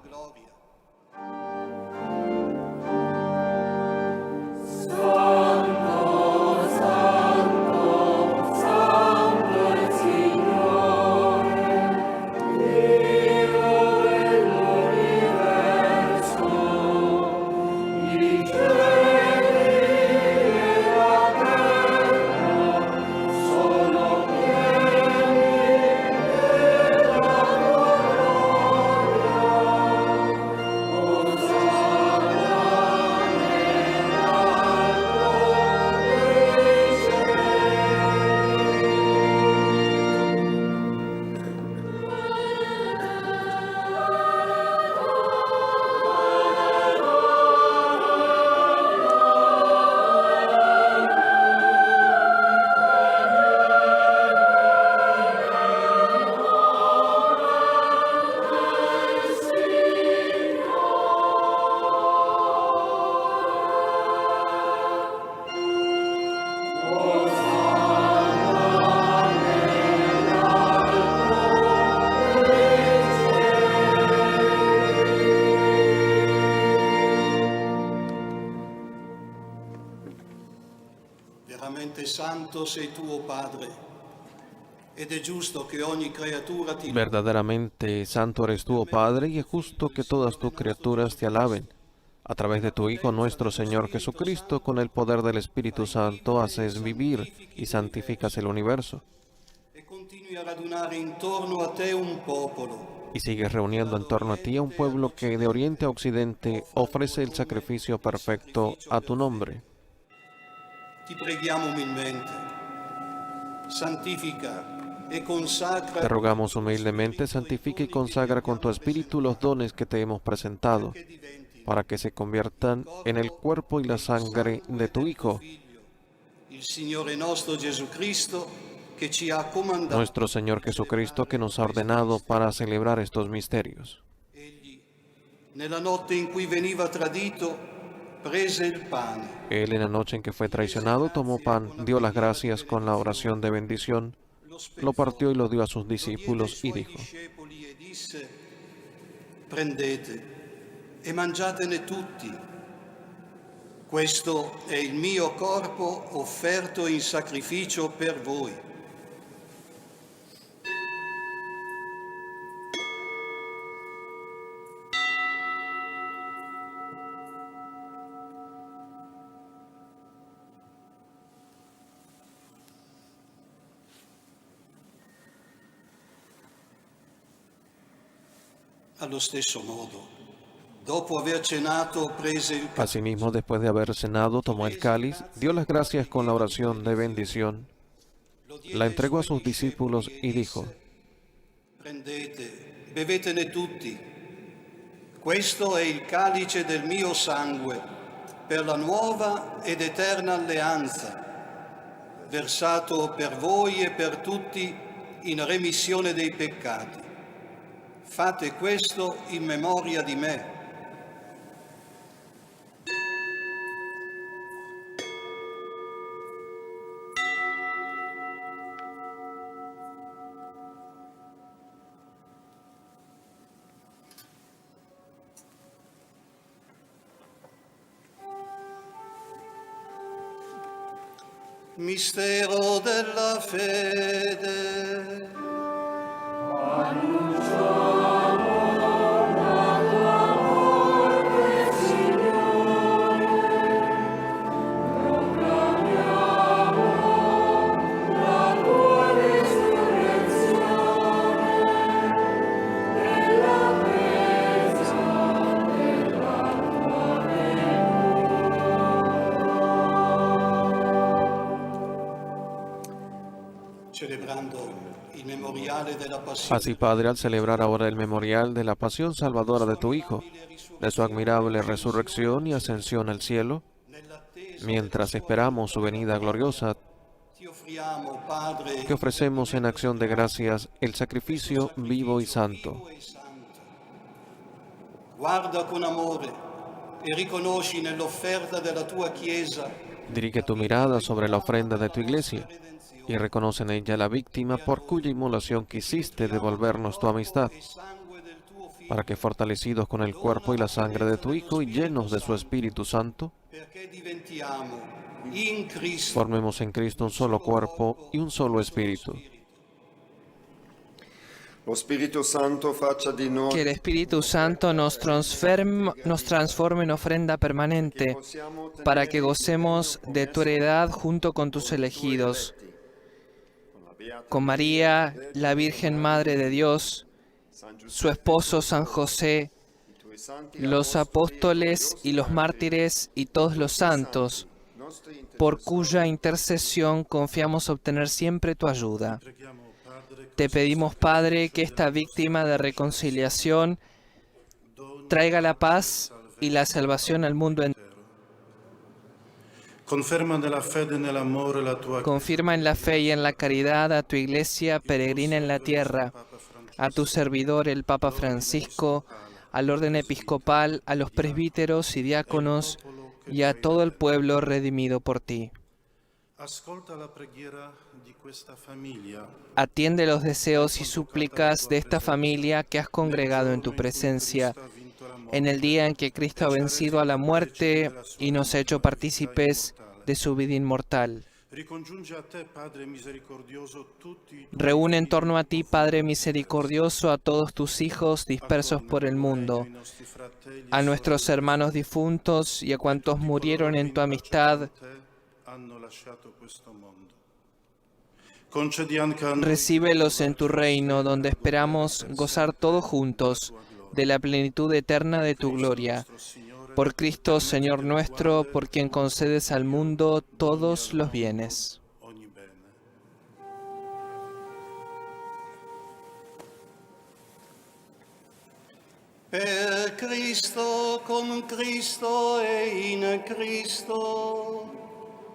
Santo sei tu, oh Padre, ed è giusto che ogni creatura ti Verdaderamente santo eres tú, oh Padre, y es justo que todas tus criaturas te alaben. A través de tu Hijo nuestro Señor Jesucristo, con el poder del Espíritu Santo, haces vivir y santificas el universo. e continui a radunare intorno a te un popolo. Y sigues reuniendo en torno a ti a un pueblo que de oriente a occidente ofrece el sacrificio perfecto a tu nombre. Ti preghiamo umilmente, santifica e consacra. Te rogamos humildemente, santifica y consagra con tu Espíritu los dones que te hemos presentado, para que se conviertan en el cuerpo y la sangre de tu Hijo, Il Signore nostro Gesù Cristo, che ci ha comandato. nuestro Señor Jesucristo, que nos ha ordenado para celebrar estos misterios. Egli, nella notte in cui veniva tradito, prese il pane. Él, en la noche en que fue traicionado, tomó pan, dio las gracias con la oración de bendición, lo partió y lo dio a sus discípulos y dijo: Discepoli e disse: prendete e mangiatene tutti. Questo è il mio corpo offerto in sacrificio per voi. Allo stesso modo, dopo aver cenato, prese il Asimismo, después de haber cenado, tomó el cáliz, dio las gracias con la oración de bendición, la entregó a sus discípulos y dijo: prendete, bevetene tutti. Questo è il calice del mio sangue per la nuova ed eterna alleanza, versato per voi e per tutti in remissione dei peccati. Fate questo in memoria di me. Mistero della fede. Así, Padre, al celebrar ahora el memorial de la pasión salvadora de tu Hijo, de su admirable resurrección y ascensión al cielo, mientras esperamos su venida gloriosa, te ofrecemos en acción de gracias el sacrificio vivo y santo. Guarda con amore e riconosci nell'offerta della tua Chiesa Dirige tu mirada sobre la ofrenda de tu Iglesia y reconoce en ella la víctima por cuya inmolación quisiste devolvernos tu amistad, para que fortalecidos con el cuerpo y la sangre de tu Hijo y llenos de su Espíritu Santo, formemos en Cristo un solo cuerpo y un solo espíritu. Que el Espíritu Santo nos transforme en ofrenda permanente, para que gocemos de tu heredad junto con tus elegidos, con María, la Virgen Madre de Dios, su esposo San José, los apóstoles y los mártires y todos los santos, por cuya intercesión confiamos obtener siempre tu ayuda. Te pedimos, Padre, que esta víctima de reconciliación traiga la paz y la salvación al mundo entero. Confirma en la fe y en la caridad a tu Iglesia peregrina en la tierra, a tu servidor el Papa Francisco, al orden episcopal, a los presbíteros y diáconos y a todo el pueblo redimido por ti. Atiende los deseos y súplicas de esta familia que has congregado en tu presencia, en el día en que Cristo ha vencido a la muerte y nos ha hecho partícipes de su vida inmortal. Reúne en torno a ti, Padre misericordioso, a todos tus hijos dispersos por el mundo, a nuestros hermanos difuntos y a cuantos murieron en tu amistad. Recíbelos en tu reino, donde esperamos gozar todos juntos de la plenitud eterna de tu gloria. Por Cristo, Señor nuestro, por quien concedes al mundo todos los bienes. Per Cristo, con Cristo e in Cristo,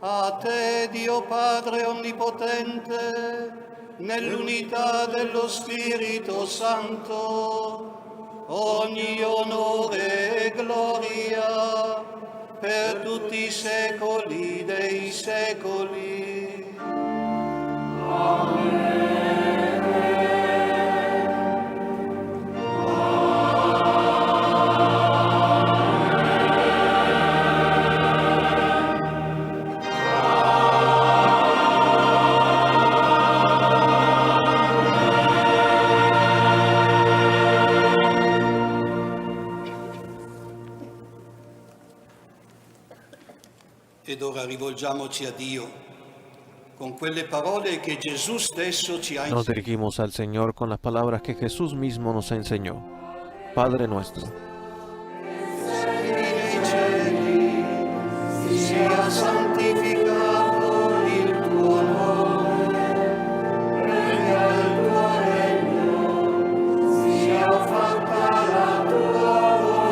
a te, Dio Padre Onnipotente, nell'unità dello Spirito Santo, ogni onore e gloria per tutti i secoli dei secoli. Amen. Ed ora rivolgiamoci a Dio con quelle parole che Gesù stesso ci ha Nos dirigimos al Señor con las palabras que Jesús mismo nos enseñó. Padre nuestro, sia santificato il tuo nome, venga il tuo regno, sia fatta la tua volontà.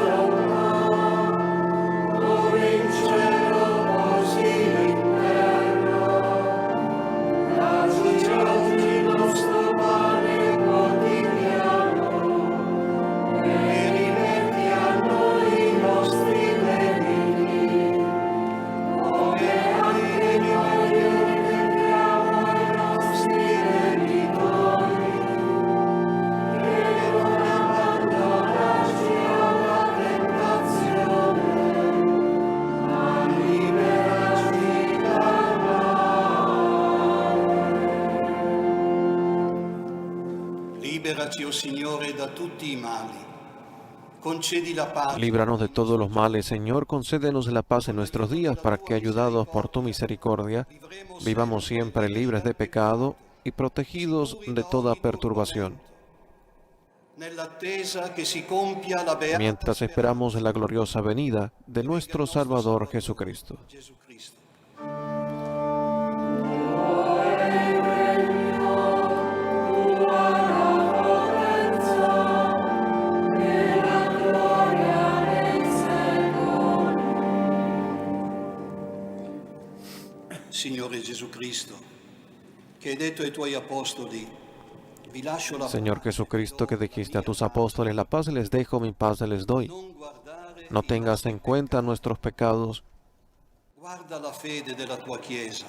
Liberaci, oh Signore, da tutti i mali. Concedi la pace. Líbranos de todos los males, Señor, concédenos la paz en nuestros días, para que, ayudados por tu misericordia, vivamos siempre libres de pecado y protegidos de toda perturbación, Nell'attesa che si compia la beata mientras esperamos la gloriosa venida de nuestro Salvador Jesucristo. Jesucristo. Signore Gesù Cristo, che hai detto ai tuoi apostoli, vi lascio la Señor Jesucristo, que dijiste a tus apóstoles, la paz les dejo, mi paz les doy. non guardare, No tengas en cuenta nuestros pecados, guarda la fede della tua Chiesa,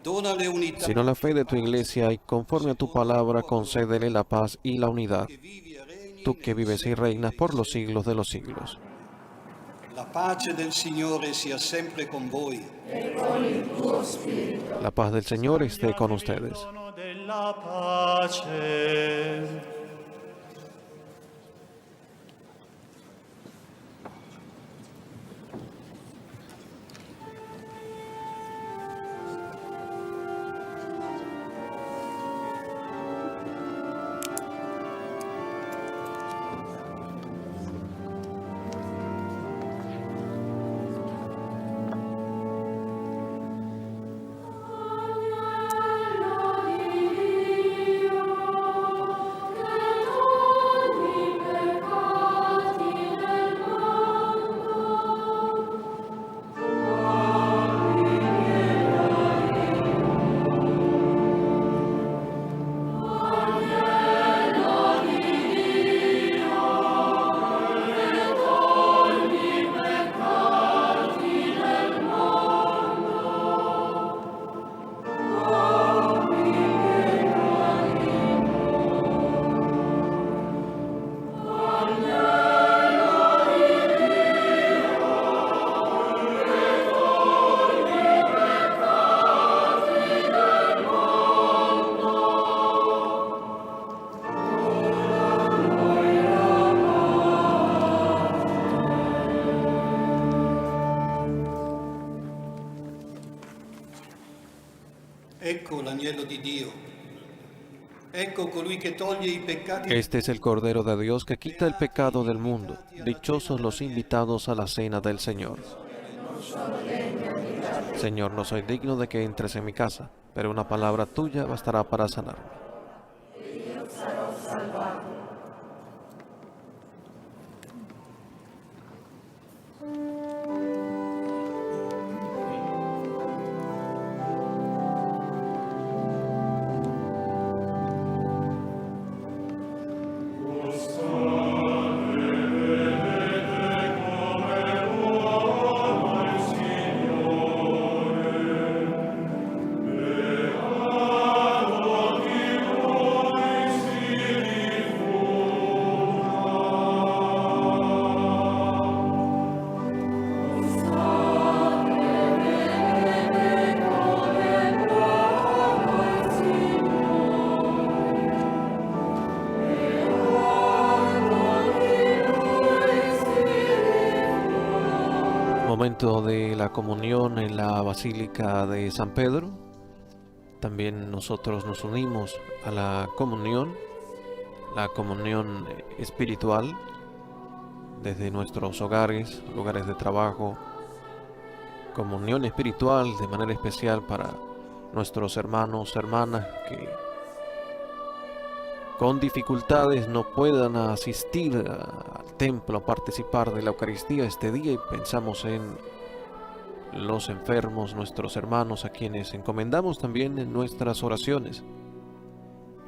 donale unità sino la fe de tu iglesia, y conforme a tu palabra, concédele la paz y la unidad, che vivi e regni. tú que vives y reinas por los siglos de los siglos. La pace del Signore sia sempre con voi. La paz del Señor esté con ustedes. Dono della pace. Ecco l'agnello di Dio. Ecco colui che toglie i peccati. Este es el Cordero de Dios que quita el pecado del mundo. Dichosos los invitados a la cena del Señor. Señor, no soy digno de que entres en mi casa, pero una palabra tuya bastará para sanarme. Momento de la comunión en la Basílica de San Pedro. También nosotros nos unimos a la comunión espiritual desde nuestros hogares, lugares de trabajo. Comunión espiritual de manera especial para nuestros hermanos, hermanas que con dificultades no puedan asistir al templo a participar de la Eucaristía este día, y pensamos en los enfermos, nuestros hermanos a quienes encomendamos también en nuestras oraciones,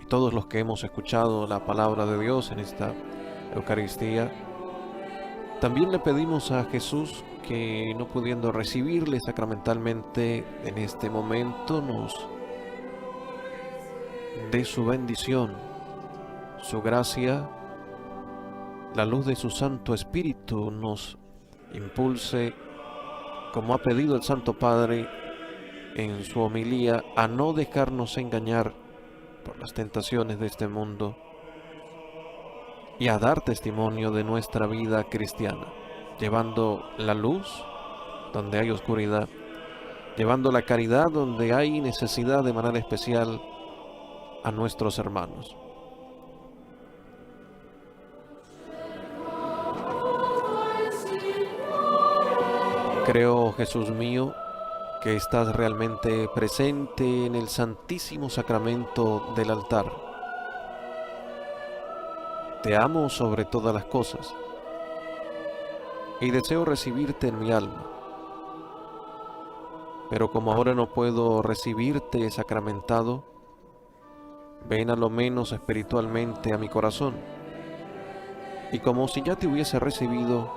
y todos los que hemos escuchado la palabra de Dios en esta Eucaristía. También le pedimos a Jesús que, no pudiendo recibirle sacramentalmente en este momento, nos dé su bendición, su gracia, la luz de su Santo Espíritu nos impulse, como ha pedido el Santo Padre en su homilía, a no dejarnos engañar por las tentaciones de este mundo, y a dar testimonio de nuestra vida cristiana, llevando la luz donde hay oscuridad, llevando la caridad donde hay necesidad de manera especial a nuestros hermanos. Creo, Jesús mío, que estás realmente presente en el Santísimo Sacramento del altar. Te amo sobre todas las cosas y deseo recibirte en mi alma. Pero como ahora no puedo recibirte sacramentado, ven a lo menos espiritualmente a mi corazón. Y como si ya te hubiese recibido,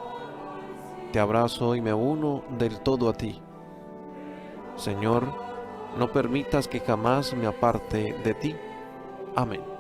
te abrazo y me uno del todo a ti. Señor, no permitas que jamás me aparte de ti. Amén.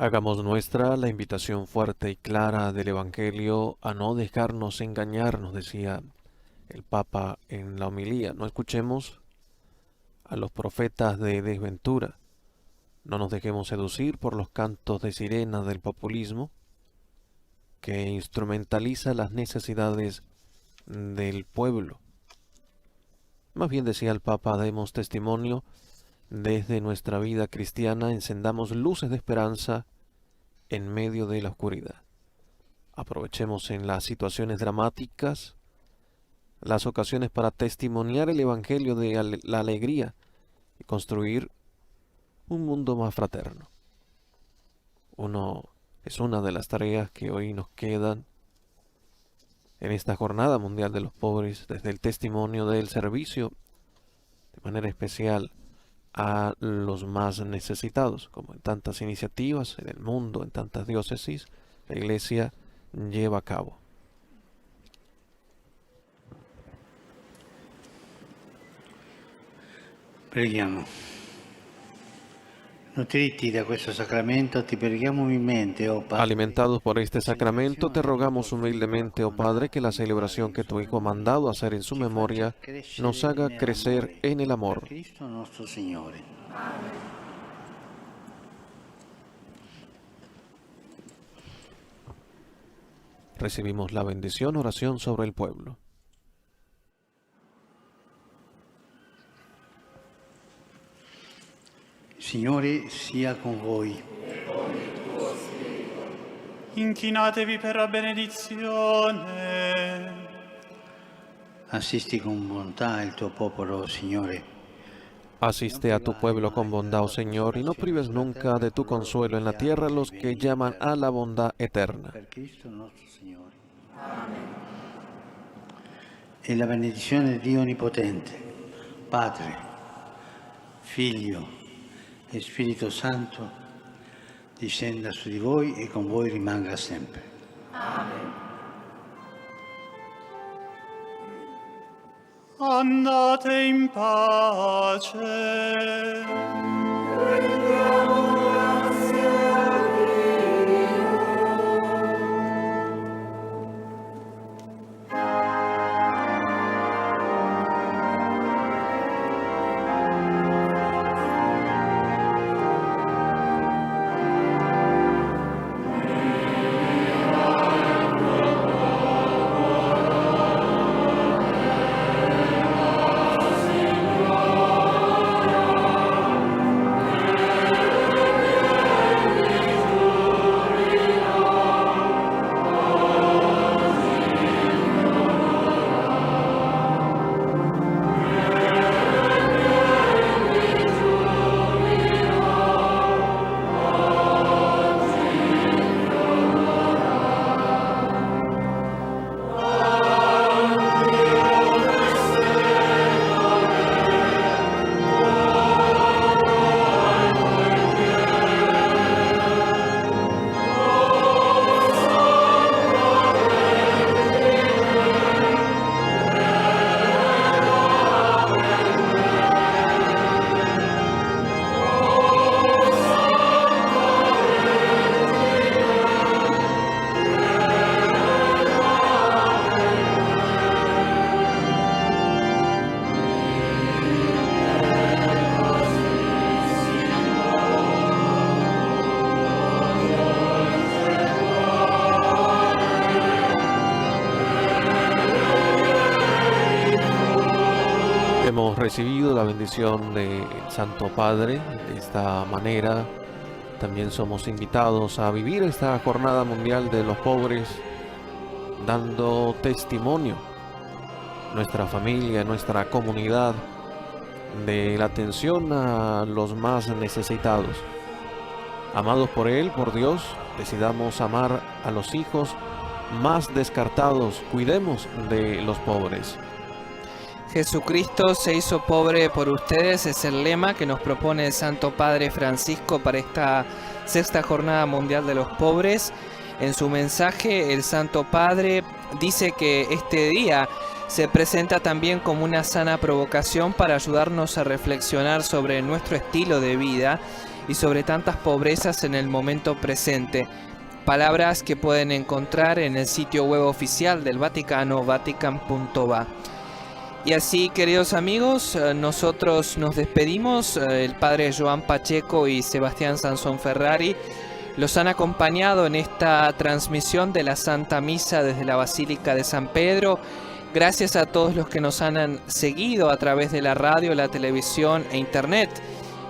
Hagamos nuestra la invitación fuerte y clara del Evangelio a no dejarnos engañar, nos decía el Papa en la homilía. No escuchemos a los profetas de desventura. No nos dejemos seducir por los cantos de sirena del populismo que instrumentaliza las necesidades del pueblo. Más bien, decía el Papa, demos testimonio desde nuestra vida cristiana, encendamos luces de esperanza en medio de la oscuridad. Aprovechemos en las situaciones dramáticas las ocasiones para testimoniar el Evangelio de la alegría y construir un mundo más fraterno. Es una de las tareas que hoy nos quedan en esta Jornada Mundial de los Pobres, desde el testimonio del servicio, de manera especial a los más necesitados, como en tantas iniciativas en el mundo, en tantas diócesis, la Iglesia lleva a cabo. Preghiamo. Nutriti da questo sacramento, ti preghiamo umilmente, oh Padre. Alimentados por este sacramento, te rogamos humildemente, oh Padre, que la celebración que tu Hijo ha mandado hacer en su memoria nos haga crecer en el amor. Cristo nuestro Señor. Recibimos la bendición, oración sobre el pueblo. Signore sia con voi. Inchinatevi per la benedizione. Assisti con bontà il tuo popolo, Signore. Asiste a tu pueblo con bondad, oh Señor, y no prives nunca de tu consuelo en la tierra a los que llaman a la bondad eterna. Per Cristo nostro Signore. E la benedizione di Dio Onnipotente, Padre, Figlio e Spirito Santo, discenda su di voi e con voi rimanga sempre. Amen. Andate in pace. Rendiamo grazie a Dio. Hemos recibido la bendición del Santo Padre. De esta manera también somos invitados a vivir esta Jornada Mundial de los Pobres, dando testimonio, nuestra familia, nuestra comunidad, de la atención a los más necesitados. Amados por Él, por Dios, decidamos amar a los hijos más descartados, cuidemos de los pobres. Jesucristo se hizo pobre por ustedes, es el lema que nos propone el Santo Padre Francisco para esta sexta Jornada Mundial de los Pobres. En su mensaje, el Santo Padre dice que este día se presenta también como una sana provocación para ayudarnos a reflexionar sobre nuestro estilo de vida y sobre tantas pobrezas en el momento presente. Palabras que pueden encontrar en el sitio web oficial del Vaticano, vatican.va. Y así, queridos amigos, nosotros nos despedimos. El padre Joan Pacheco y Sebastián Sansón Ferrari los han acompañado en esta transmisión de la Santa Misa desde la Basílica de San Pedro. Gracias a todos los que nos han seguido a través de la radio, la televisión e internet.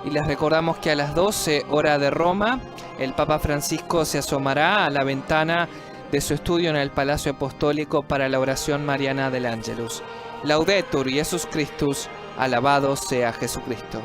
Y les recordamos que a las 12 hora de Roma, el Papa Francisco se asomará a la ventana de su estudio en el Palacio Apostólico para la oración mariana del Ángelus. Laudetur Jesus Christus, alabado sea Jesucristo.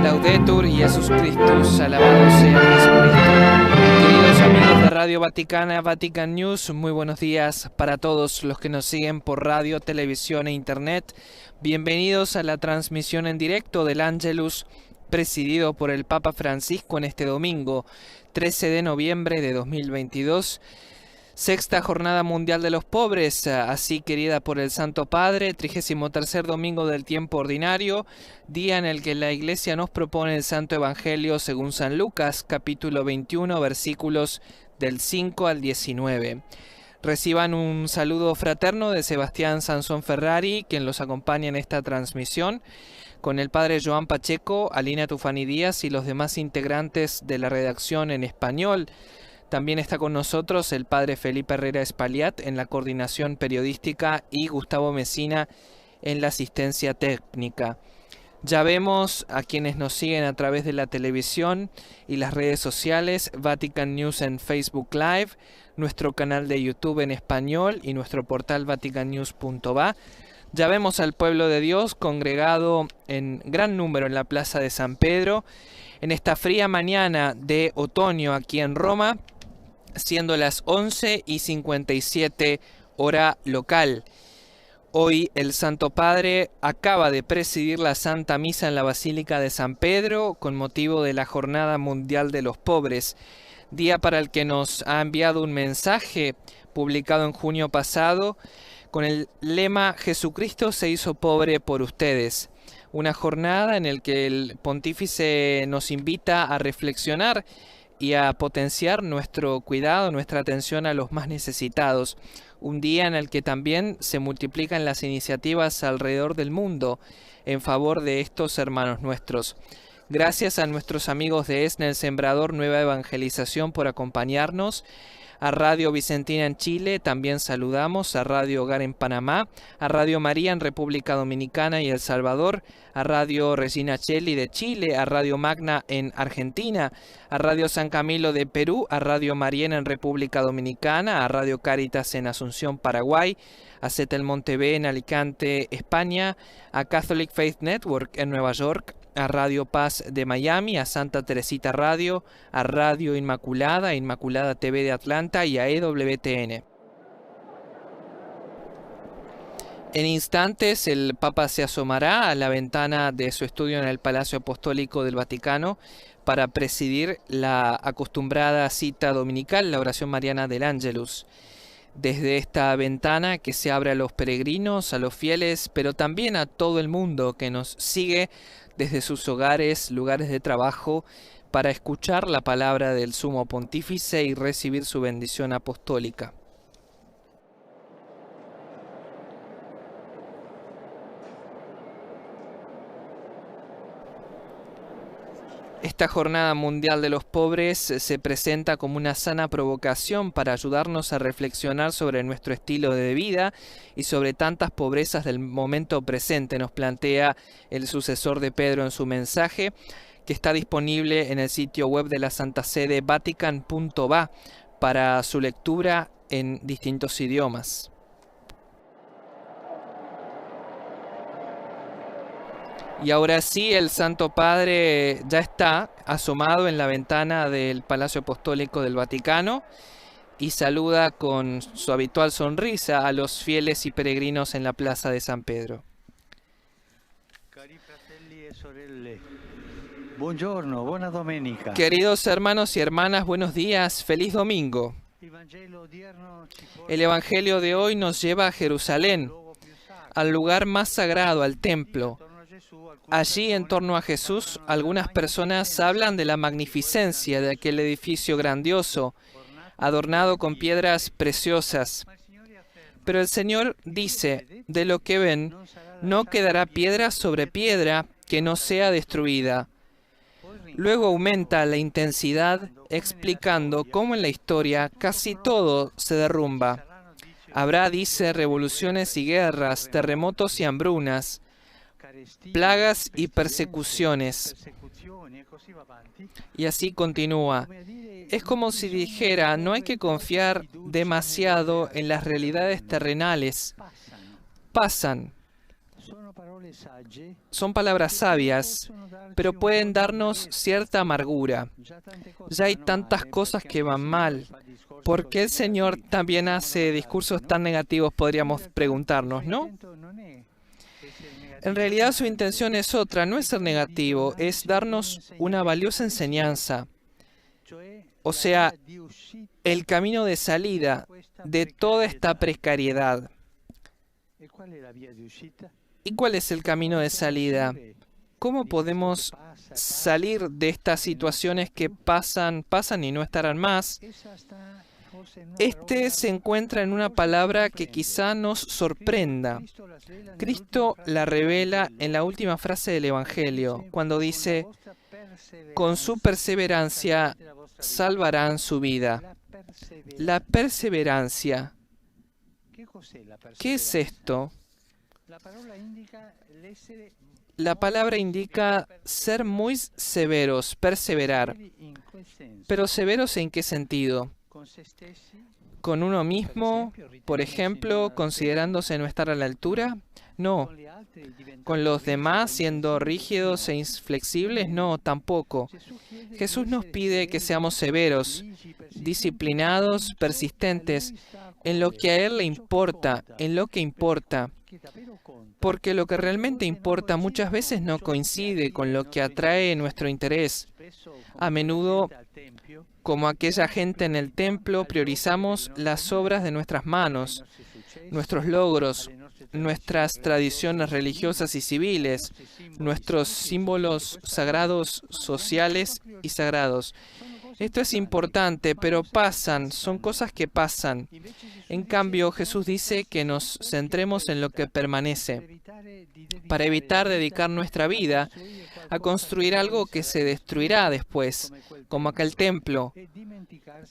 Laudetur Jesus Christus, alabado sea Jesucristo. Queridos amigos de Radio Vaticana, Vatican News, muy buenos días para todos los que nos siguen por radio, televisión e internet. Bienvenidos a la transmisión en directo del Ángelus, presidido por el Papa Francisco en este domingo, 13 de noviembre de 2022. Sexta Jornada Mundial de los Pobres, así querida por el Santo Padre, 33º domingo del tiempo ordinario, día en el que la Iglesia nos propone el Santo Evangelio según San Lucas, capítulo 21, versículos del 5 al 19. Reciban un saludo fraterno de Sebastián Sansón Ferrari, quien los acompaña en esta transmisión, con el Padre Joan Pacheco, Alina Tufani Díaz y los demás integrantes de la redacción en español. También está con nosotros el Padre Felipe Herrera Espaliat en la coordinación periodística y Gustavo Mesina en la asistencia técnica. Ya vemos a quienes nos siguen a través de la televisión y las redes sociales, Vatican News en Facebook Live, nuestro canal de YouTube en español y nuestro portal vaticannews.va. Ya vemos al pueblo de Dios congregado en gran número en la Plaza de San Pedro en esta fría mañana de otoño aquí en Roma, siendo las 11:57 hora local. Hoy el Santo Padre acaba de presidir la Santa Misa en la Basílica de San Pedro con motivo de la Jornada Mundial de los Pobres, día para el que nos ha enviado un mensaje publicado en junio pasado con el lema Jesucristo se hizo pobre por ustedes. Una jornada en la que el pontífice nos invita a reflexionar y a potenciar nuestro cuidado, nuestra atención a los más necesitados. Un día en el que también se multiplican las iniciativas alrededor del mundo en favor de estos hermanos nuestros. Gracias a nuestros amigos de ESNA El Sembrador Nueva Evangelización por acompañarnos. A Radio Vicentina en Chile también saludamos, a Radio Hogar en Panamá, a Radio María en República Dominicana y El Salvador, a Radio Regina Coeli de Chile, a Radio Magna en Argentina, a Radio San Camilo de Perú, a Radio Mariena en República Dominicana, a Radio Cáritas en Asunción, Paraguay, a Setelmont TV en Alicante, España, a Catholic Faith Network en Nueva York, a Radio Paz de Miami, a Santa Teresita Radio, a Radio Inmaculada, Inmaculada TV de Atlanta y a EWTN. En instantes el Papa se asomará a la ventana de su estudio en el Palacio Apostólico del Vaticano para presidir la acostumbrada cita dominical, la oración mariana del Ángelus. Desde esta ventana que se abre a los peregrinos, a los fieles, pero también a todo el mundo que nos sigue desde sus hogares, lugares de trabajo, para escuchar la palabra del Sumo Pontífice y recibir su bendición apostólica. Esta Jornada Mundial de los Pobres se presenta como una sana provocación para ayudarnos a reflexionar sobre nuestro estilo de vida y sobre tantas pobrezas del momento presente, nos plantea el sucesor de Pedro en su mensaje, que está disponible en el sitio web de la Santa Sede vatican.va para su lectura en distintos idiomas. Y ahora sí, el Santo Padre ya está asomado en la ventana del Palacio Apostólico del Vaticano y saluda con su habitual sonrisa a los fieles y peregrinos en la Plaza de San Pedro. Cari fratelli e sorelle, buongiorno, buona domenica. Queridos hermanos y hermanas, buenos días, feliz domingo. El Evangelio de hoy nos lleva a Jerusalén, al lugar más sagrado, al templo. Allí, en torno a Jesús, algunas personas hablan de la magnificencia de aquel edificio grandioso, adornado con piedras preciosas. Pero el Señor dice, de lo que ven, no quedará piedra sobre piedra que no sea destruida. Luego aumenta la intensidad explicando cómo en la historia casi todo se derrumba. Habrá, dice, revoluciones y guerras, terremotos y hambrunas, plagas y persecuciones. Y así continúa. Es como si dijera, no hay que confiar demasiado en las realidades terrenales. Pasan. Son palabras sabias, pero pueden darnos cierta amargura. Ya hay tantas cosas que van mal. ¿Por qué el Señor también hace discursos tan negativos? Podríamos preguntarnos, ¿no? En realidad su intención es otra, no es ser negativo, es darnos una valiosa enseñanza. O sea, el camino de salida de toda esta precariedad. ¿Y cuál es el camino de salida? ¿Cómo podemos salir de estas situaciones que pasan y no estarán más? Este se encuentra en una palabra que quizá nos sorprenda. Cristo la revela en la última frase del Evangelio, cuando dice, con su perseverancia salvarán su vida. La perseverancia. ¿Qué es esto? La palabra indica ser muy severos, perseverar. ¿Pero severos en qué sentido? ¿Con uno mismo, por ejemplo, considerándose no estar a la altura? No. ¿Con los demás, siendo rígidos e inflexibles? No, tampoco. Jesús nos pide que seamos severos, disciplinados, persistentes, en lo que a Él le importa, en lo que importa. Porque lo que realmente importa muchas veces no coincide con lo que atrae nuestro interés. A menudo, como aquella gente en el templo, priorizamos las obras de nuestras manos, nuestros logros, nuestras tradiciones religiosas y civiles, nuestros símbolos sagrados, sociales y sagrados. Esto es importante, pero son cosas que pasan. En cambio, Jesús dice que nos centremos en lo que permanece, para evitar dedicar nuestra vida a construir algo que se destruirá después, como aquel templo,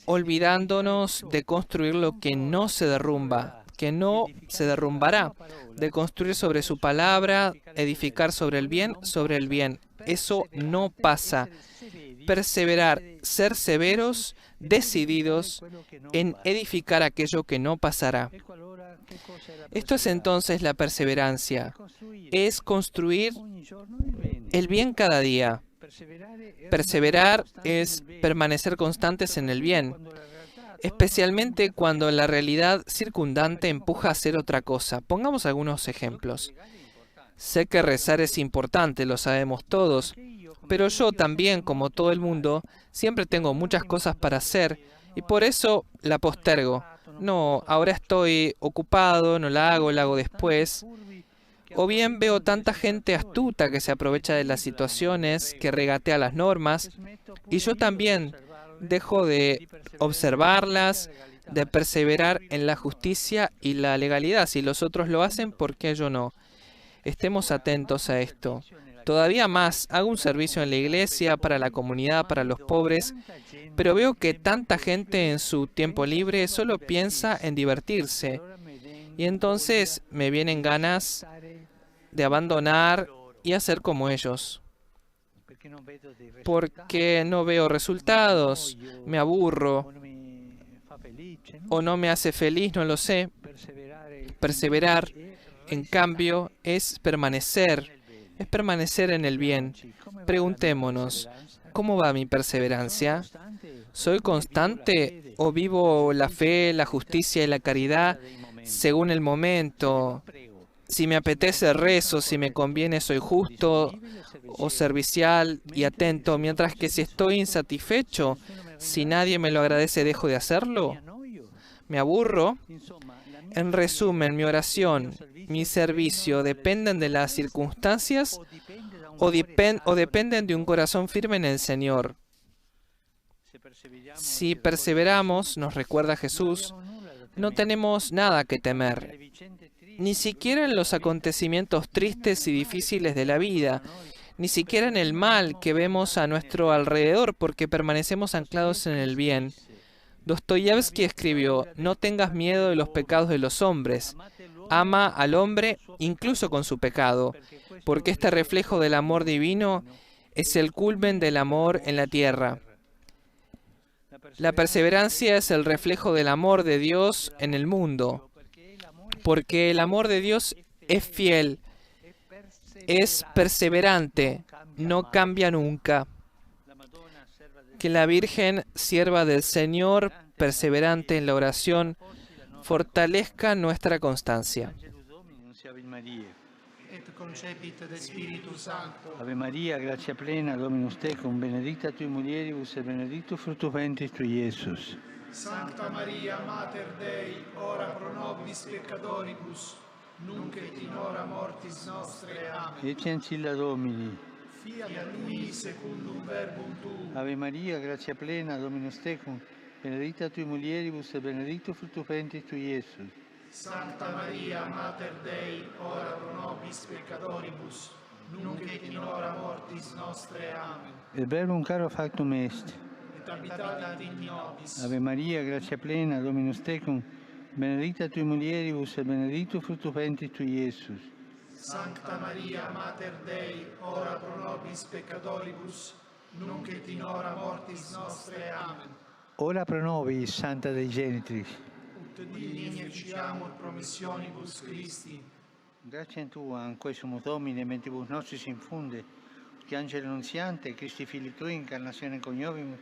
olvidándonos de construir lo que no se derrumba, que no se derrumbará, de construir sobre su palabra, edificar sobre el bien. Eso no pasa. Perseverar, ser severos, decididos en edificar aquello que no pasará. Esto es entonces la perseverancia. Es construir el bien cada día. Perseverar es permanecer constantes en el bien, especialmente cuando la realidad circundante empuja a hacer otra cosa. Pongamos algunos ejemplos. Sé que rezar es importante, lo sabemos todos, pero yo también, como todo el mundo, siempre tengo muchas cosas para hacer y por eso la postergo. No, ahora estoy ocupado, no la hago después. O bien veo tanta gente astuta que se aprovecha de las situaciones, que regatea las normas, y yo también dejo de observarlas, de perseverar en la justicia y la legalidad. Si los otros lo hacen, ¿por qué yo no? Estemos atentos a esto. Todavía más, hago un servicio en la iglesia, para la comunidad, para los pobres, pero veo que tanta gente en su tiempo libre solo piensa en divertirse. Y entonces me vienen ganas de abandonar y hacer como ellos. Porque no veo resultados, me aburro, o no me hace feliz, no lo sé. Perseverar, en cambio, es permanecer en el bien. Preguntémonos, ¿cómo va mi perseverancia? ¿Soy constante o vivo la fe, la justicia y la caridad según el momento? Si me apetece rezo, si me conviene soy justo o servicial y atento, mientras que si estoy insatisfecho, si nadie me lo agradece, dejo de hacerlo. ¿Me aburro? En resumen, mi oración, mi servicio, ¿dependen de las circunstancias o dependen de un corazón firme en el Señor? Si perseveramos, nos recuerda Jesús, no tenemos nada que temer, ni siquiera en los acontecimientos tristes y difíciles de la vida, ni siquiera en el mal que vemos a nuestro alrededor, porque permanecemos anclados en el bien. Dostoyevski escribió, no tengas miedo de los pecados de los hombres, ama al hombre incluso con su pecado, porque este reflejo del amor divino es el culmen del amor en la tierra. La perseverancia es el reflejo del amor de Dios en el mundo, porque el amor de Dios es fiel, es perseverante, no cambia nunca. Que la Virgen, sierva del Señor, perseverante en la oración, fortalezca nuestra constancia. Ave Maria, gratia plena, Dominus tecum, benedicta tui mulieribus et benedictus fructus ventris tui, Iesus. Sancta Maria, Mater Dei, ora pro nobis peccatoribus, nunc et in hora mortis nostre. Amen. Ecce ancilla Domini. Fiat mi secundum verbum tuum. Ave Maria, gratia plena, Dominus tecum, benedicta tui mulieribus et benedictus fructus ventris tui, Iesus. Sancta Maria, Mater Dei, ora pro nobis peccatoribus, nunc et in hora mortis nostre. Amen. Et verbum caro factum est. Et habitavit in nobis. Ave Maria, gratia plena, Dominus tecum, benedicta tui mulieribus et benedictus fructus ventris tui, Iesus. Sancta Maria, Mater Dei, ora pro nobis peccatoribus, nunc et in hora mortis nostre. Amen. Ora pro nobis, Santa Dei Genitris. Ut digni ficiamur promissionibus Christi. Grazie Tua, in cui sumus Domine, mentibus nostris infunde, che Angelo Annunziante, Christi Fili Tui, incarnazione coniovimus,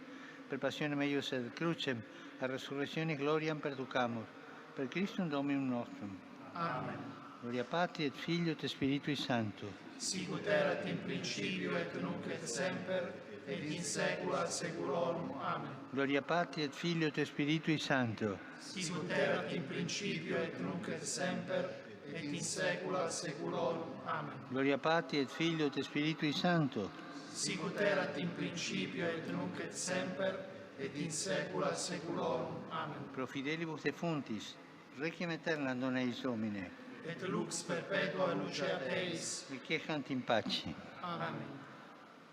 per passione meius et crucem, a resurrezione gloriam perducamur, per Christum Dominum nostrum. Amen. Gloria Patri et Filio et Spiritui Sancto. Sicut erat in principio et nunc et semper et in saecula saeculorum. Amen. Gloria Patri et Filio et Spiritui Sancto. Sicut erat in principio et nunc et semper, et in saecula saeculorum. Amen. Gloria Patri et Filio et Spiritui Sancto. Sicut erat in principio et nunc et semper, et in saecula saeculorum. Amen. Pro fidelibus defuntis, requiem aeternam dona eis Domine. Et lux perpetua luceat eis. Requiescant in pace. Amen.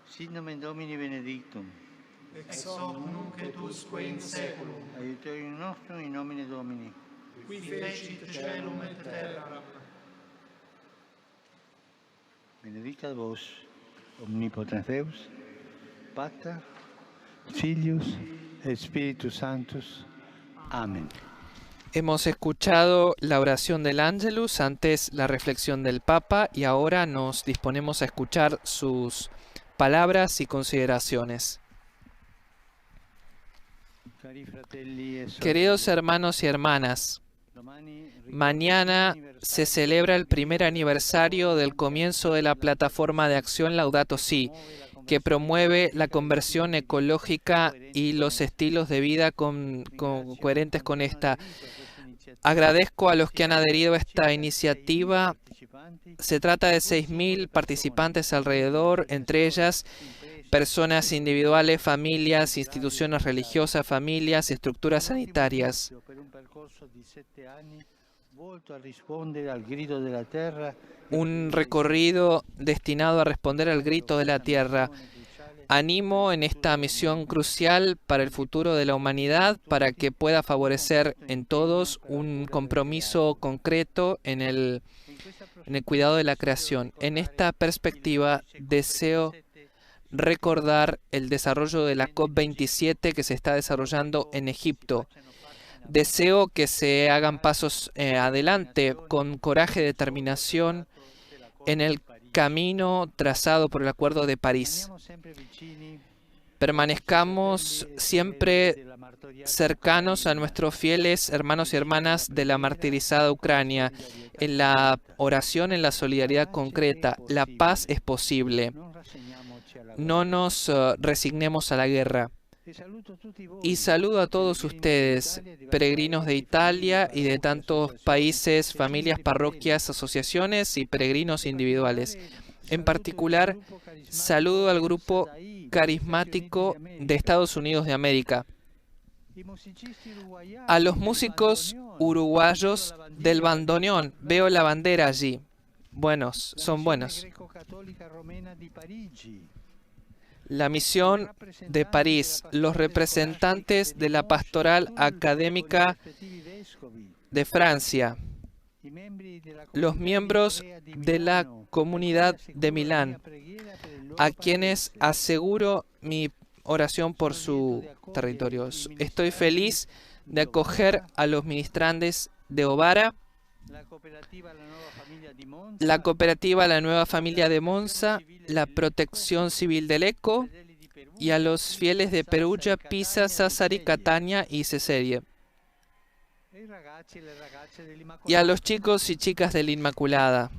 Sit nomen Domini benedictum. Ex hoc nunc et usque in saeculum. Aiuterium nostrum in nomine Domini. Qui fecit caelum et terram. Benedicat vos, omnipotens Deus, Pater, Filius et Spiritus Sanctus. Amén. Hemos escuchado la oración del Ángelus, antes la reflexión del Papa y ahora nos disponemos a escuchar sus palabras y consideraciones. Queridos hermanos y hermanas, mañana se celebra el primer aniversario del comienzo de la plataforma de acción Laudato Si, que promueve la conversión ecológica y los estilos de vida coherentes con esta. Agradezco a los que han adherido a esta iniciativa. Se trata de 6.000 participantes alrededor, entre ellas personas individuales, familias, instituciones religiosas, familias, estructuras sanitarias. Un recorrido destinado a responder al grito de la tierra. Animo en esta misión crucial para el futuro de la humanidad para que pueda favorecer en todos un compromiso concreto en el cuidado de la creación. En esta perspectiva deseo recordar el desarrollo de la COP27 que se está desarrollando en Egipto. Deseo que se hagan pasos adelante con coraje y determinación en el camino trazado por el Acuerdo de París. Permanezcamos siempre cercanos a nuestros fieles hermanos y hermanas de la martirizada Ucrania, en la oración, en la solidaridad concreta. La paz es posible. No nos resignemos a la guerra. Y saludo a todos ustedes, peregrinos de Italia y de tantos países, familias, parroquias, asociaciones y peregrinos individuales. En particular, saludo al grupo carismático de Estados Unidos de América. A los músicos uruguayos del bandoneón, veo la bandera allí. Buenos, son buenos. La misión de París, los representantes de la Pastoral Académica de Francia, los miembros de la Comunidad de Milán, a quienes aseguro mi oración por su territorio. Estoy feliz de acoger a los ministrantes de Ovara, la cooperativa La Nueva Familia de Monza, la Protección Civil del ECO y a los fieles de Perugia, Pisa, Sassari, Catania y Cesarea. Y a los chicos y chicas de la Inmaculada.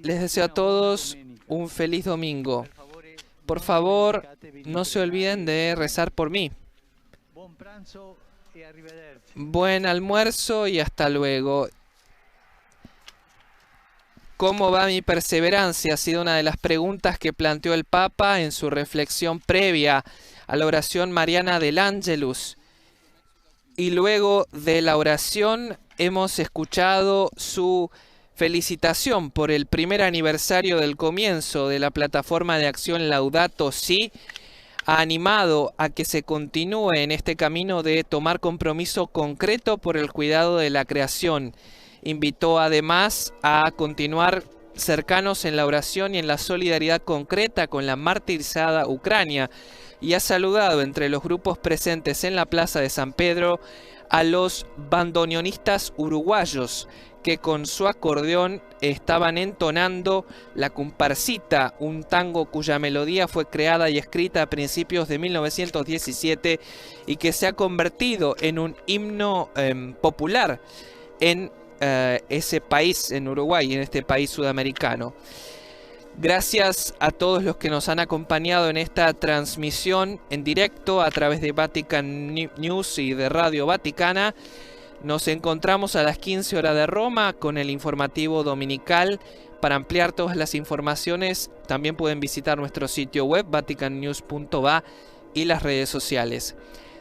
Les deseo a todos un feliz domingo. Por favor, no se olviden de rezar por mí. Buen almuerzo y hasta luego. ¿Cómo va mi perseverancia? Ha sido una de las preguntas que planteó el Papa en su reflexión previa a la oración mariana del Ángelus. Y luego de la oración hemos escuchado su felicitación por el primer aniversario del comienzo de la plataforma de acción Laudato Si. Ha animado a que se continúe en este camino de tomar compromiso concreto por el cuidado de la creación. Invitó además a continuar cercanos en la oración y en la solidaridad concreta con la martirizada Ucrania y ha saludado entre los grupos presentes en la Plaza de San Pedro a los bandoneonistas uruguayos que con su acordeón estaban entonando la comparsita, un tango cuya melodía fue creada y escrita a principios de 1917 y que se ha convertido en un himno popular en ese país, en Uruguay, en este país sudamericano. Gracias a todos los que nos han acompañado en esta transmisión en directo a través de Vatican News y de Radio Vaticana. Nos encontramos a las 15 horas de Roma con el informativo dominical. Para ampliar todas las informaciones también pueden visitar nuestro sitio web vaticannews.va y las redes sociales.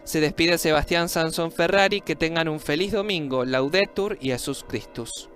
Se despide Sebastián Sansón Ferrari. Que tengan un feliz domingo. Laudetur y Jesús Christus.